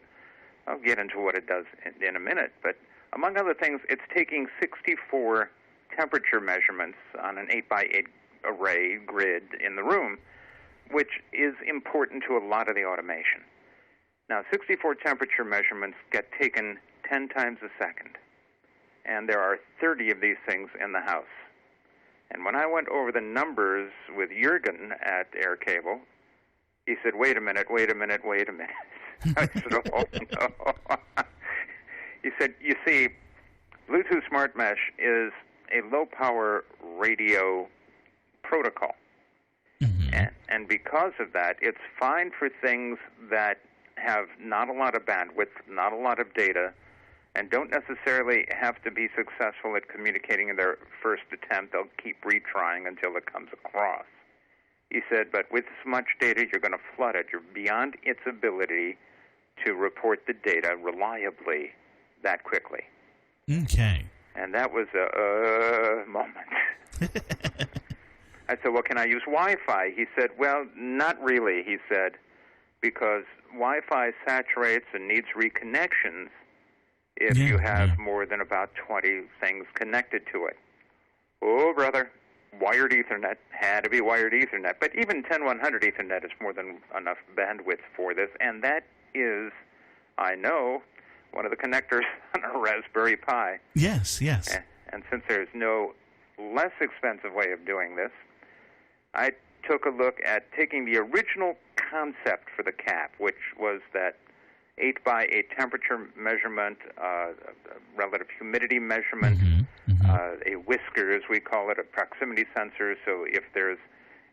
I'll get into what it does in a minute. But among other things, it's taking 64 temperature measurements on an 8x8 array grid in the room, which is important to a lot of the automation. Now, 64 temperature measurements get taken 10 times a second, and there are 30 of these things in the house. And when I went over the numbers with Jürgen at Aircable, he said, wait a minute. I said, oh, no. He said, you see, Bluetooth Smart Mesh is a low-power radio protocol. Mm-hmm. And because of that, it's fine for things that have not a lot of bandwidth, not a lot of data, and don't necessarily have to be successful at communicating in their first attempt. They'll keep retrying until it comes across. He said, but with so much data, you're going to flood it. You're beyond its ability to report the data reliably that quickly. Okay. And that was a moment. I said, well, can I use Wi-Fi? He said, well, not really, he said, because Wi-Fi saturates and needs reconnections if you have more than about 20 things connected to it. Oh, brother, wired Ethernet had to be wired Ethernet. But even 10100 Ethernet is more than enough bandwidth for this, and that is, I know, one of the connectors on a Raspberry Pi. Yes. And since there's no less expensive way of doing this, I took a look at taking the original concept for the cap, which was that 8x8 temperature measurement, relative humidity measurement, a whisker, as we call it, a proximity sensor, so if there's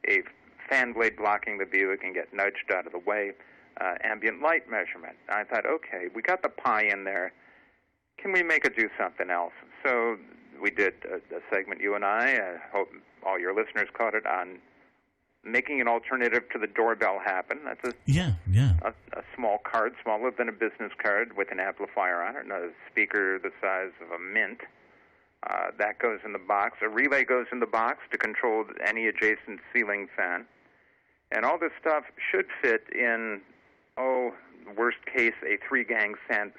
a fan blade blocking the view, it can get nudged out of the way, ambient light measurement. I thought, okay, we got the Pi in there. Can we make it do something else? So we did a segment, you and I hope all your listeners caught it, on making an alternative to the doorbell happen. That's a small card, smaller than a business card, with an amplifier on it and a speaker the size of a mint. That goes in the box. A relay goes in the box to control any adjacent ceiling fan. And all this stuff should fit in, worst case, a 3-gang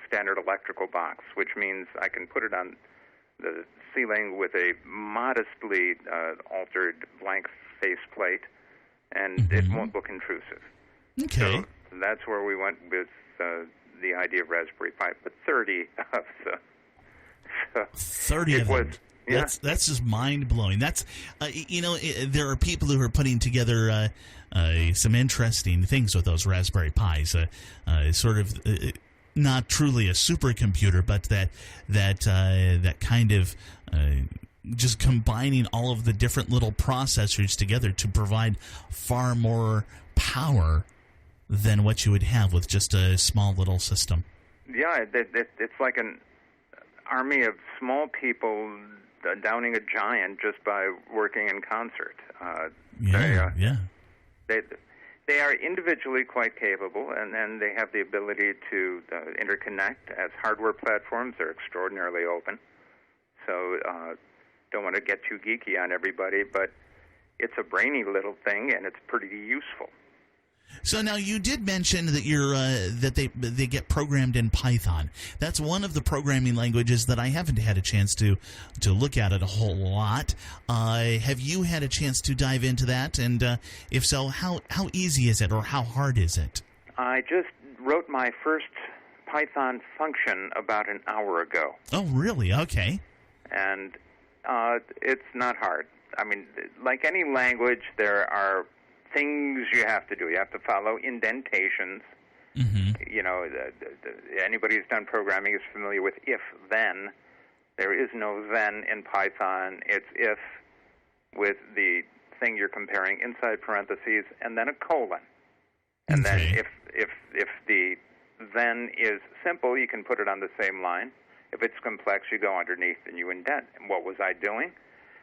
standard electrical box, which means I can put it on the ceiling with a modestly altered blank faceplate, and it won't look intrusive. Okay. So that's where we went with the idea of Raspberry Pi, but 30 of them. So 30 of them. Yeah. That's just mind-blowing. That's, there are people who are putting together some interesting things with those Raspberry Pis. Sort of not truly a supercomputer, but that kind of just combining all of the different little processors together to provide far more power than what you would have with just a small little system. Yeah, it's like an army of small people downing a giant just by working in concert. They are individually quite capable, and then they have the ability to interconnect. As hardware platforms, they're extraordinarily open. So don't want to get too geeky on everybody, but it's a brainy little thing, and it's pretty useful. So now you did mention that they get programmed in Python. That's one of the programming languages that I haven't had a chance to look at it a whole lot. Have you had a chance to dive into that? And if so, how easy is it, or how hard is it? I just wrote my first Python function about an hour ago. Oh, really? Okay. And it's not hard. I mean, like any language, there are things you have to do. You have to follow indentations. You know, anybody who's done programming is familiar with if-then. There is no then in Python. It's if with the thing you're comparing inside parentheses and then a colon. And then Okay. if the then is simple, you can put it on the same line. If it's complex, you go underneath and you indent. And what was I doing?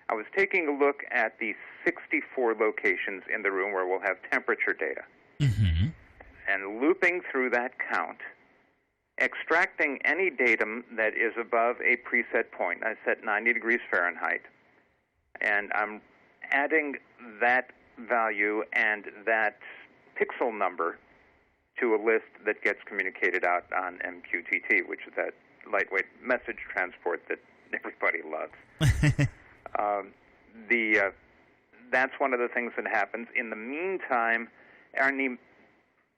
I was taking a look at the 64 locations in the room where we'll have temperature data, and looping through that count, extracting any datum that is above a preset point. I set 90 degrees Fahrenheit, and I'm adding that value and that pixel number to a list that gets communicated out on MQTT, which is that lightweight message transport that everybody loves. That's one of the things that happens. In the meantime, any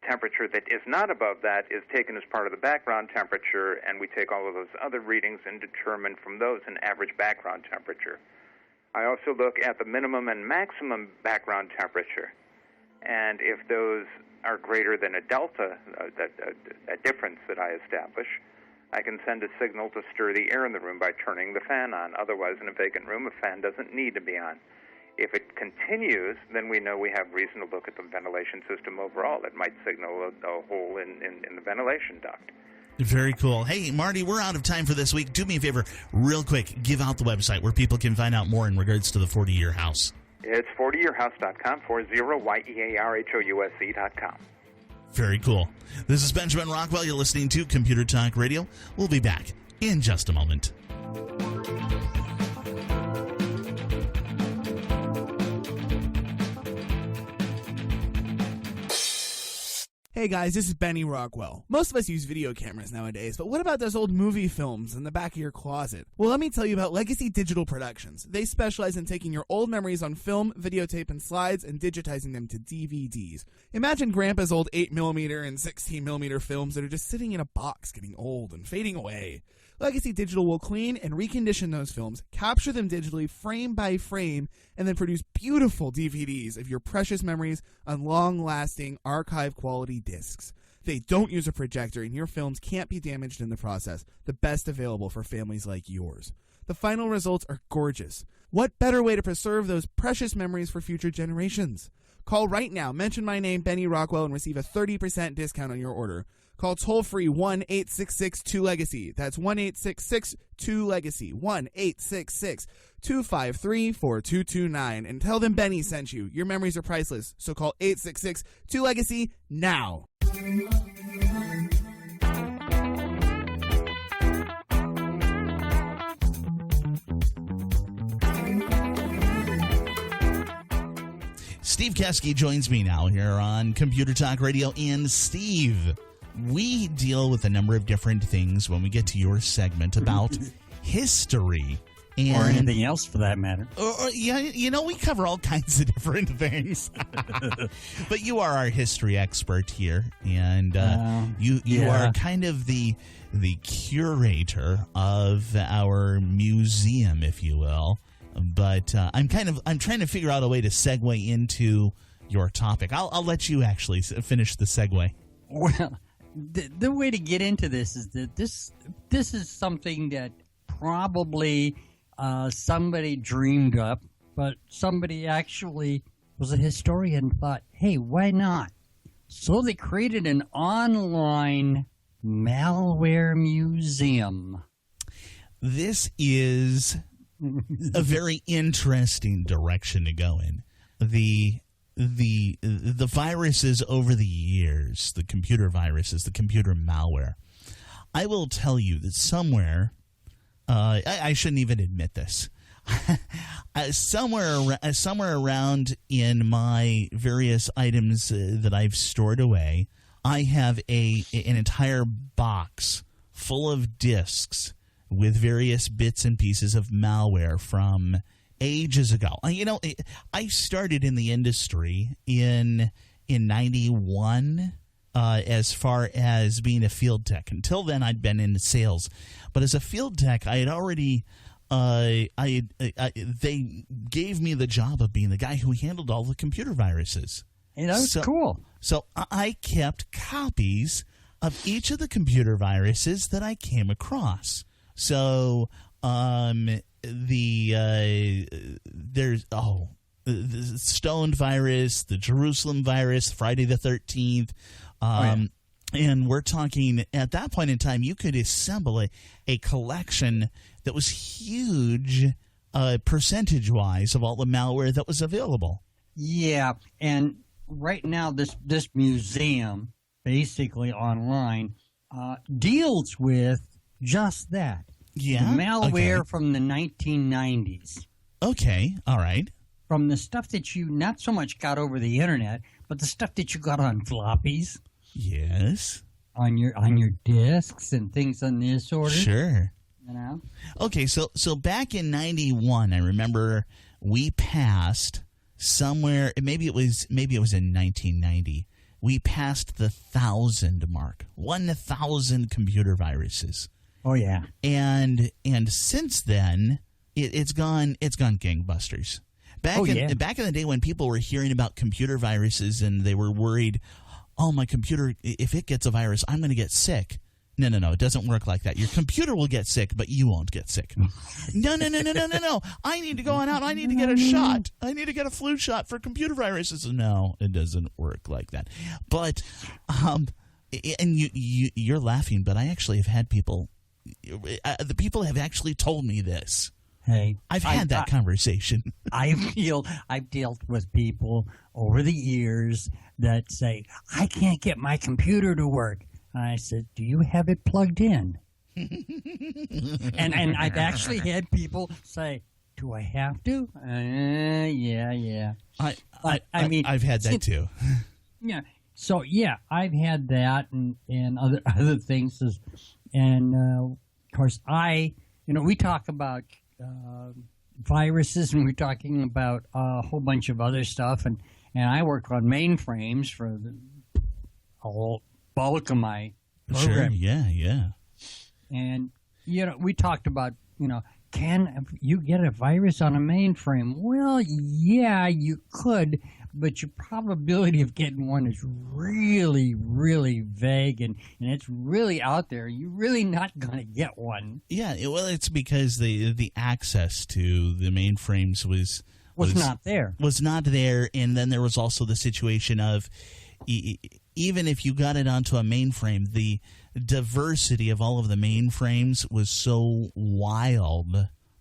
temperature that is not above that is taken as part of the background temperature, and we take all of those other readings and determine from those an average background temperature. I also look at the minimum and maximum background temperature, and if those are greater than a delta, a difference that I establish, I can send a signal to stir the air in the room by turning the fan on. Otherwise, in a vacant room, a fan doesn't need to be on. If it continues, then we know we have reason to look at the ventilation system overall. It might signal a hole in the ventilation duct. Very cool. Hey, Marty, we're out of time for this week. Do me a favor, real quick, give out the website where people can find out more in regards to the 40-year house. It's 40yearhouse.com, 40yearhouse.com. Very cool. This is Benjamin Rockwell. You're listening to Computer Talk Radio. We'll be back in just a moment. Hey guys, this is Benny Rockwell. Most of us use video cameras nowadays, but what about those old movie films in the back of your closet? Well, let me tell you about Legacy Digital Productions. They specialize in taking your old memories on film, videotape, and slides and digitizing them to DVDs. Imagine Grandpa's old 8mm and 16mm films that are just sitting in a box getting old and fading away. Legacy Digital will clean and recondition those films, capture them digitally frame by frame, and then produce beautiful DVDs of your precious memories on long-lasting, archive-quality discs. They don't use a projector, and your films can't be damaged in the process, the best available for families like yours. The final results are gorgeous. What better way to preserve those precious memories for future generations? Call right now, mention my name, Benny Rockwell, and receive a 30% discount on your order. Call toll-free 1-866-2-LEGACY. That's 1-866-2-LEGACY. 1-866-253-4229. And tell them Benny sent you. Your memories are priceless. So call 866-2-LEGACY now. Steve Keske joins me now here on Computer Talk Radio. And Steve, we deal with a number of different things when we get to your segment about history. And, or anything else for that matter. Yeah, you know, we cover all kinds of different things. But you are our history expert here, and you are kind of the curator of our museum, if you will. But I'm trying to figure out a way to segue into your topic. I'll let you actually finish the segue. Well, the way to get into this is that this is something that probably somebody dreamed up, but somebody actually was a historian and thought, hey, why not? So they created an online malware museum. This is a very interesting direction to go in. The viruses over the years, the computer viruses, the computer malware. I will tell you that somewhere, I shouldn't even admit this. somewhere around in my various items that I've stored away, I have an entire box full of disks with various bits and pieces of malware from ages ago. You know, I started in the industry in 91 as far as being a field tech. Until then, I'd been in sales. But as a field tech, I had already they gave me the job of being the guy who handled all the computer viruses. And that was cool. So I kept copies of each of the computer viruses that I came across. So the Stoned virus, the Jerusalem virus, Friday the 13th. And we're talking, at that point in time, you could assemble a collection that was huge percentage-wise of all the malware that was available. Yeah, and right now this museum, basically online, deals with just that. Yeah? The malware Okay. from the 1990s. Okay, all right. From the stuff that you not so much got over the internet, but the stuff that you got on floppies. Yes. On your discs and things on this order. Sure. You know? Okay, so back in 91, I remember we passed somewhere, maybe it was in 1990, we passed the 1,000 mark. 1,000 computer viruses. Oh yeah. And since then, it's gone gangbusters. Back in the day when people were hearing about computer viruses and they were worried, oh, my computer, if it gets a virus, I'm going to get sick. No, it doesn't work like that. Your computer will get sick, but you won't get sick. No. I need to go on out. I need to get a shot. I need to get a flu shot for computer viruses. No, it doesn't work like that. But, and you're laughing, but I actually have had people, the people have actually told me this. Hey, I've had that conversation. I've dealt with people over the years that say, I can't get my computer to work. I said, do you have it plugged in? and I've actually had people say, do I have to? Yeah. I mean, I've had that too. Yeah. So yeah, I've had that and other things. And of course, we talk about viruses, and we're talking about a whole bunch of other stuff, and I work on mainframes for a whole bulk of my program. Sure, yeah. And we talked about can you get a virus on a mainframe? Well, yeah, you could, but your probability of getting one is really, really vague, and it's really out there. You're really not going to get one. Yeah, well, it's because the access to the mainframes was not there. Was not there, and then there was also the situation of even if you got it onto a mainframe, the diversity of all of the mainframes was so wild.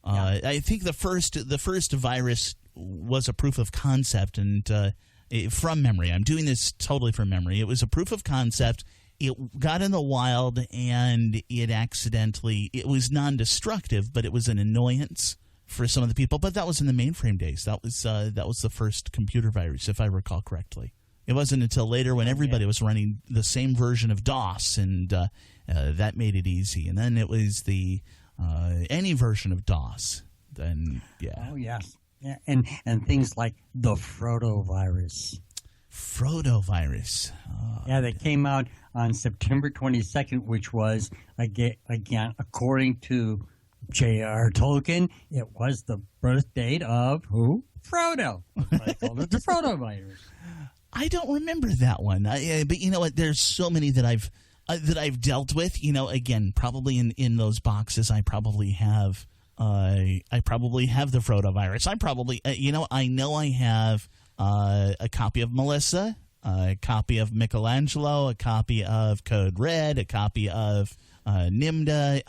Yeah. I think the first virus was a proof of concept, and from memory, I'm doing this totally from memory. It was a proof of concept. It got in the wild, and it was non-destructive, but it was an annoyance for some of the people. But that was in the mainframe days. That was the first computer virus, if I recall correctly. It wasn't until later when everybody was running the same version of DOS, and that made it easy. And then it was the any version of DOS. Then Oh yes. Yeah, and things like the Frodovirus. Frodovirus. Oh, yeah, that came out on September 22nd, which was, again, according to J.R. Tolkien, it was the birth date of who? Frodo. I called it the Frodovirus. I don't remember that one, but you know what? There's so many that I've dealt with. Again, probably in those boxes, I probably have the Frodovirus. I probably, I know I have a copy of Melissa, a copy of Michelangelo, a copy of Code Red, a copy of Nimda.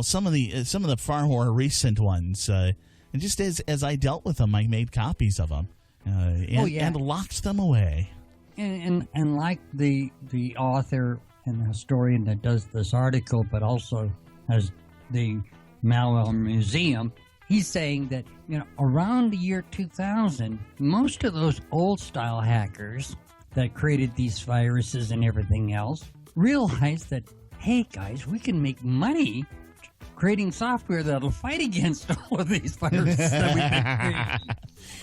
Some of the far more recent ones. And just as I dealt with them, I made copies of them. And locked them away. And like the author and the historian that does this article, but also has the Malware Museum, he's saying that around the year 2000, most of those old-style hackers that created these viruses and everything else realized that, hey guys, we can make money creating software that'll fight against all of these viruses that we've been creating.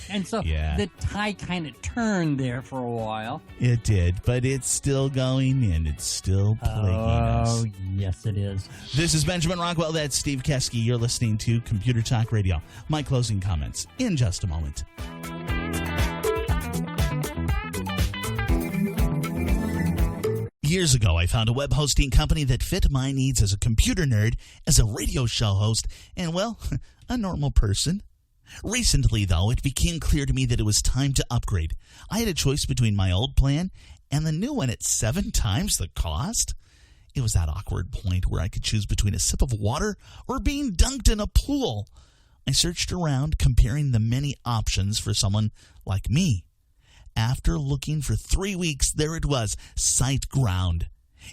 And so the tide kind of turned there for a while. It did, but it's still going and it's still plaguing us. Oh, yes, it is. This is Benjamin Rockwell. That's Steve Keske. You're listening to Computer Talk Radio. My closing comments in just a moment. Years ago, I found a web hosting company that fit my needs as a computer nerd, as a radio show host, and, well, a normal person. Recently, though, it became clear to me that it was time to upgrade. I had a choice between my old plan and the new one at 7 times the cost. It was that awkward point where I could choose between a sip of water or being dunked in a pool. I searched around, comparing the many options for someone like me. After looking for 3 weeks, there it was, SiteGround.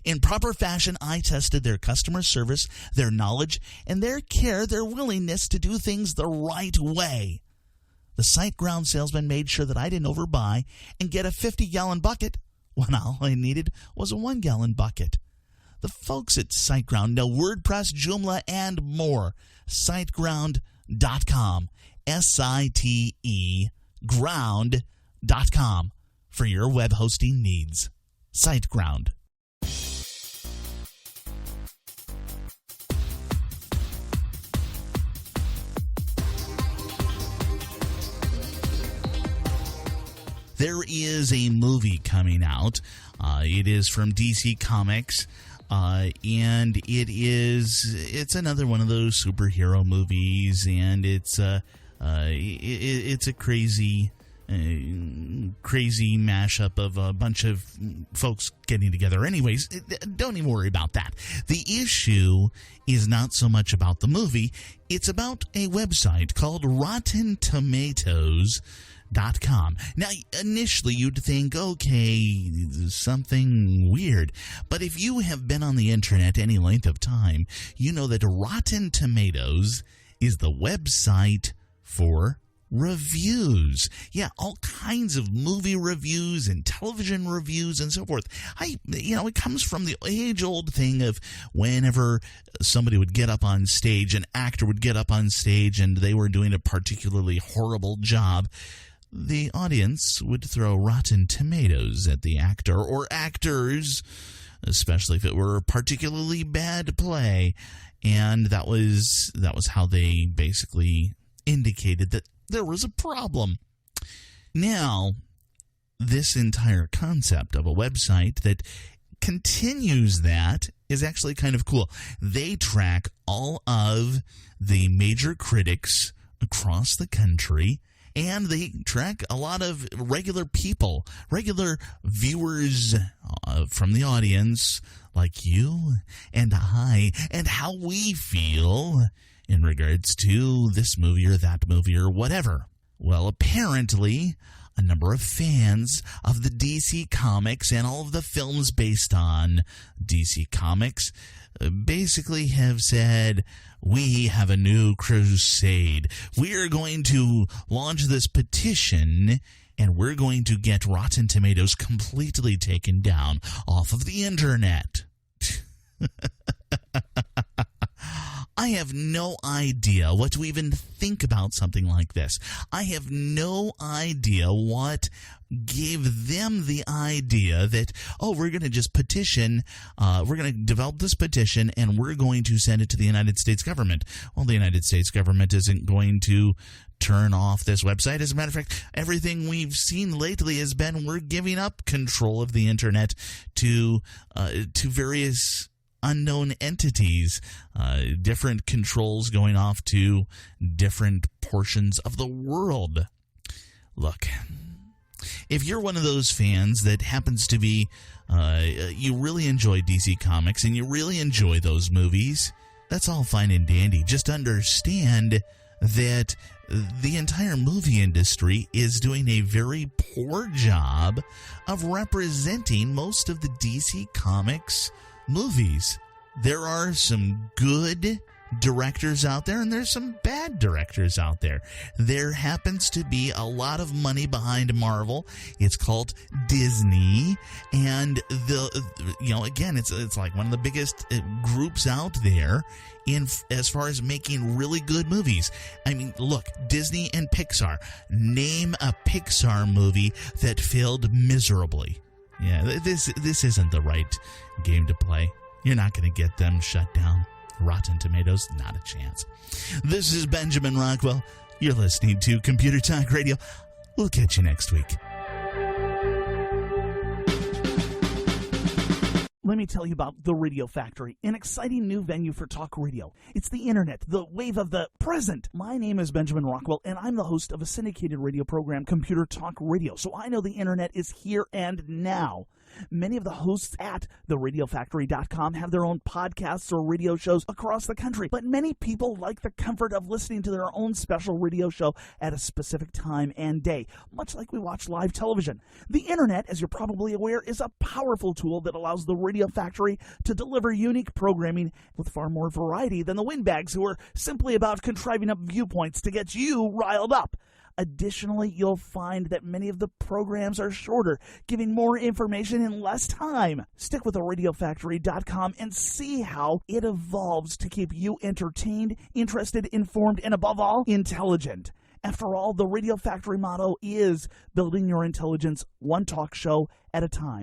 In proper fashion, I tested their customer service, their knowledge, and their care, their willingness to do things the right way. The SiteGround salesman made sure that I didn't overbuy and get a 50-gallon bucket when all I needed was a 1-gallon bucket. The folks at SiteGround know WordPress, Joomla, and more. SiteGround.com. SITE ground.com for your web hosting needs. SiteGround. There is a movie coming out. It is from DC Comics. And it's another one of those superhero movies, and it's a crazy mashup of a bunch of folks getting together. Anyways, don't even worry about that. The issue is not so much about the movie. It's about a website called Rotten Tomatoes.com. Now, initially you'd think, okay, something weird. But if you have been on the internet any length of time, you know that Rotten Tomatoes is the website for reviews. Yeah, all kinds of movie reviews and television reviews and so forth. It comes from the age-old thing of whenever somebody would get up on stage, an actor would get up on stage and they were doing a particularly horrible job, the audience would throw Rotten Tomatoes at the actor or actors, especially if it were a particularly bad play. And that was how they basically indicated that there was a problem. Now, this entire concept of a website that continues that is actually kind of cool. They track all of the major critics across the country, and they track a lot of regular people, regular viewers from the audience, like you and I, and how we feel in regards to this movie or that movie or whatever. Well, apparently, a number of fans of the DC Comics and all of the films based on DC Comics basically have said, we have a new crusade. We are going to launch this petition, and we're going to get Rotten Tomatoes completely taken down off of the internet. I have no idea what to even think about something like this. I have no idea what gave them the idea that, we're going to just petition, we're going to develop this petition, and we're going to send it to the United States government. Well, the United States government isn't going to turn off this website. As a matter of fact, everything we've seen lately has been we're giving up control of the internet to various unknown entities, different controls going off to different portions of the world. Look, if you're one of those fans that happens to be, you really enjoy DC Comics and you really enjoy those movies, that's all fine and dandy. Just understand that the entire movie industry is doing a very poor job of representing most of the DC Comics movies. There are some good directors out there, and there's some bad directors out there. There happens to be a lot of money behind Marvel. It's called Disney, and again, it's like one of the biggest groups out there as far as making really good movies. I mean, look, Disney and Pixar. Name a Pixar movie that failed miserably. Yeah, this isn't the right game to play. You're not going to get them shut down. Rotten Tomatoes, not a chance. This is Benjamin Rockwell. You're listening to Computer Talk Radio. We'll catch you next week. Let me tell you about the Radio Factory, an exciting new venue for talk radio. It's the internet, the wave of the present. My name is Benjamin Rockwell, and I'm the host of a syndicated radio program, Computer Talk Radio. So I know the internet is here and now. Many of the hosts at theradiofactory.com have their own podcasts or radio shows across the country, but many people like the comfort of listening to their own special radio show at a specific time and day, much like we watch live television. The internet, as you're probably aware, is a powerful tool that allows the Radio Factory to deliver unique programming with far more variety than the windbags who are simply about contriving up viewpoints to get you riled up. Additionally, you'll find that many of the programs are shorter, giving more information in less time. Stick with theradiofactory.com and see how it evolves to keep you entertained, interested, informed, and above all, intelligent. After all, the Radio Factory motto is building your intelligence one talk show at a time.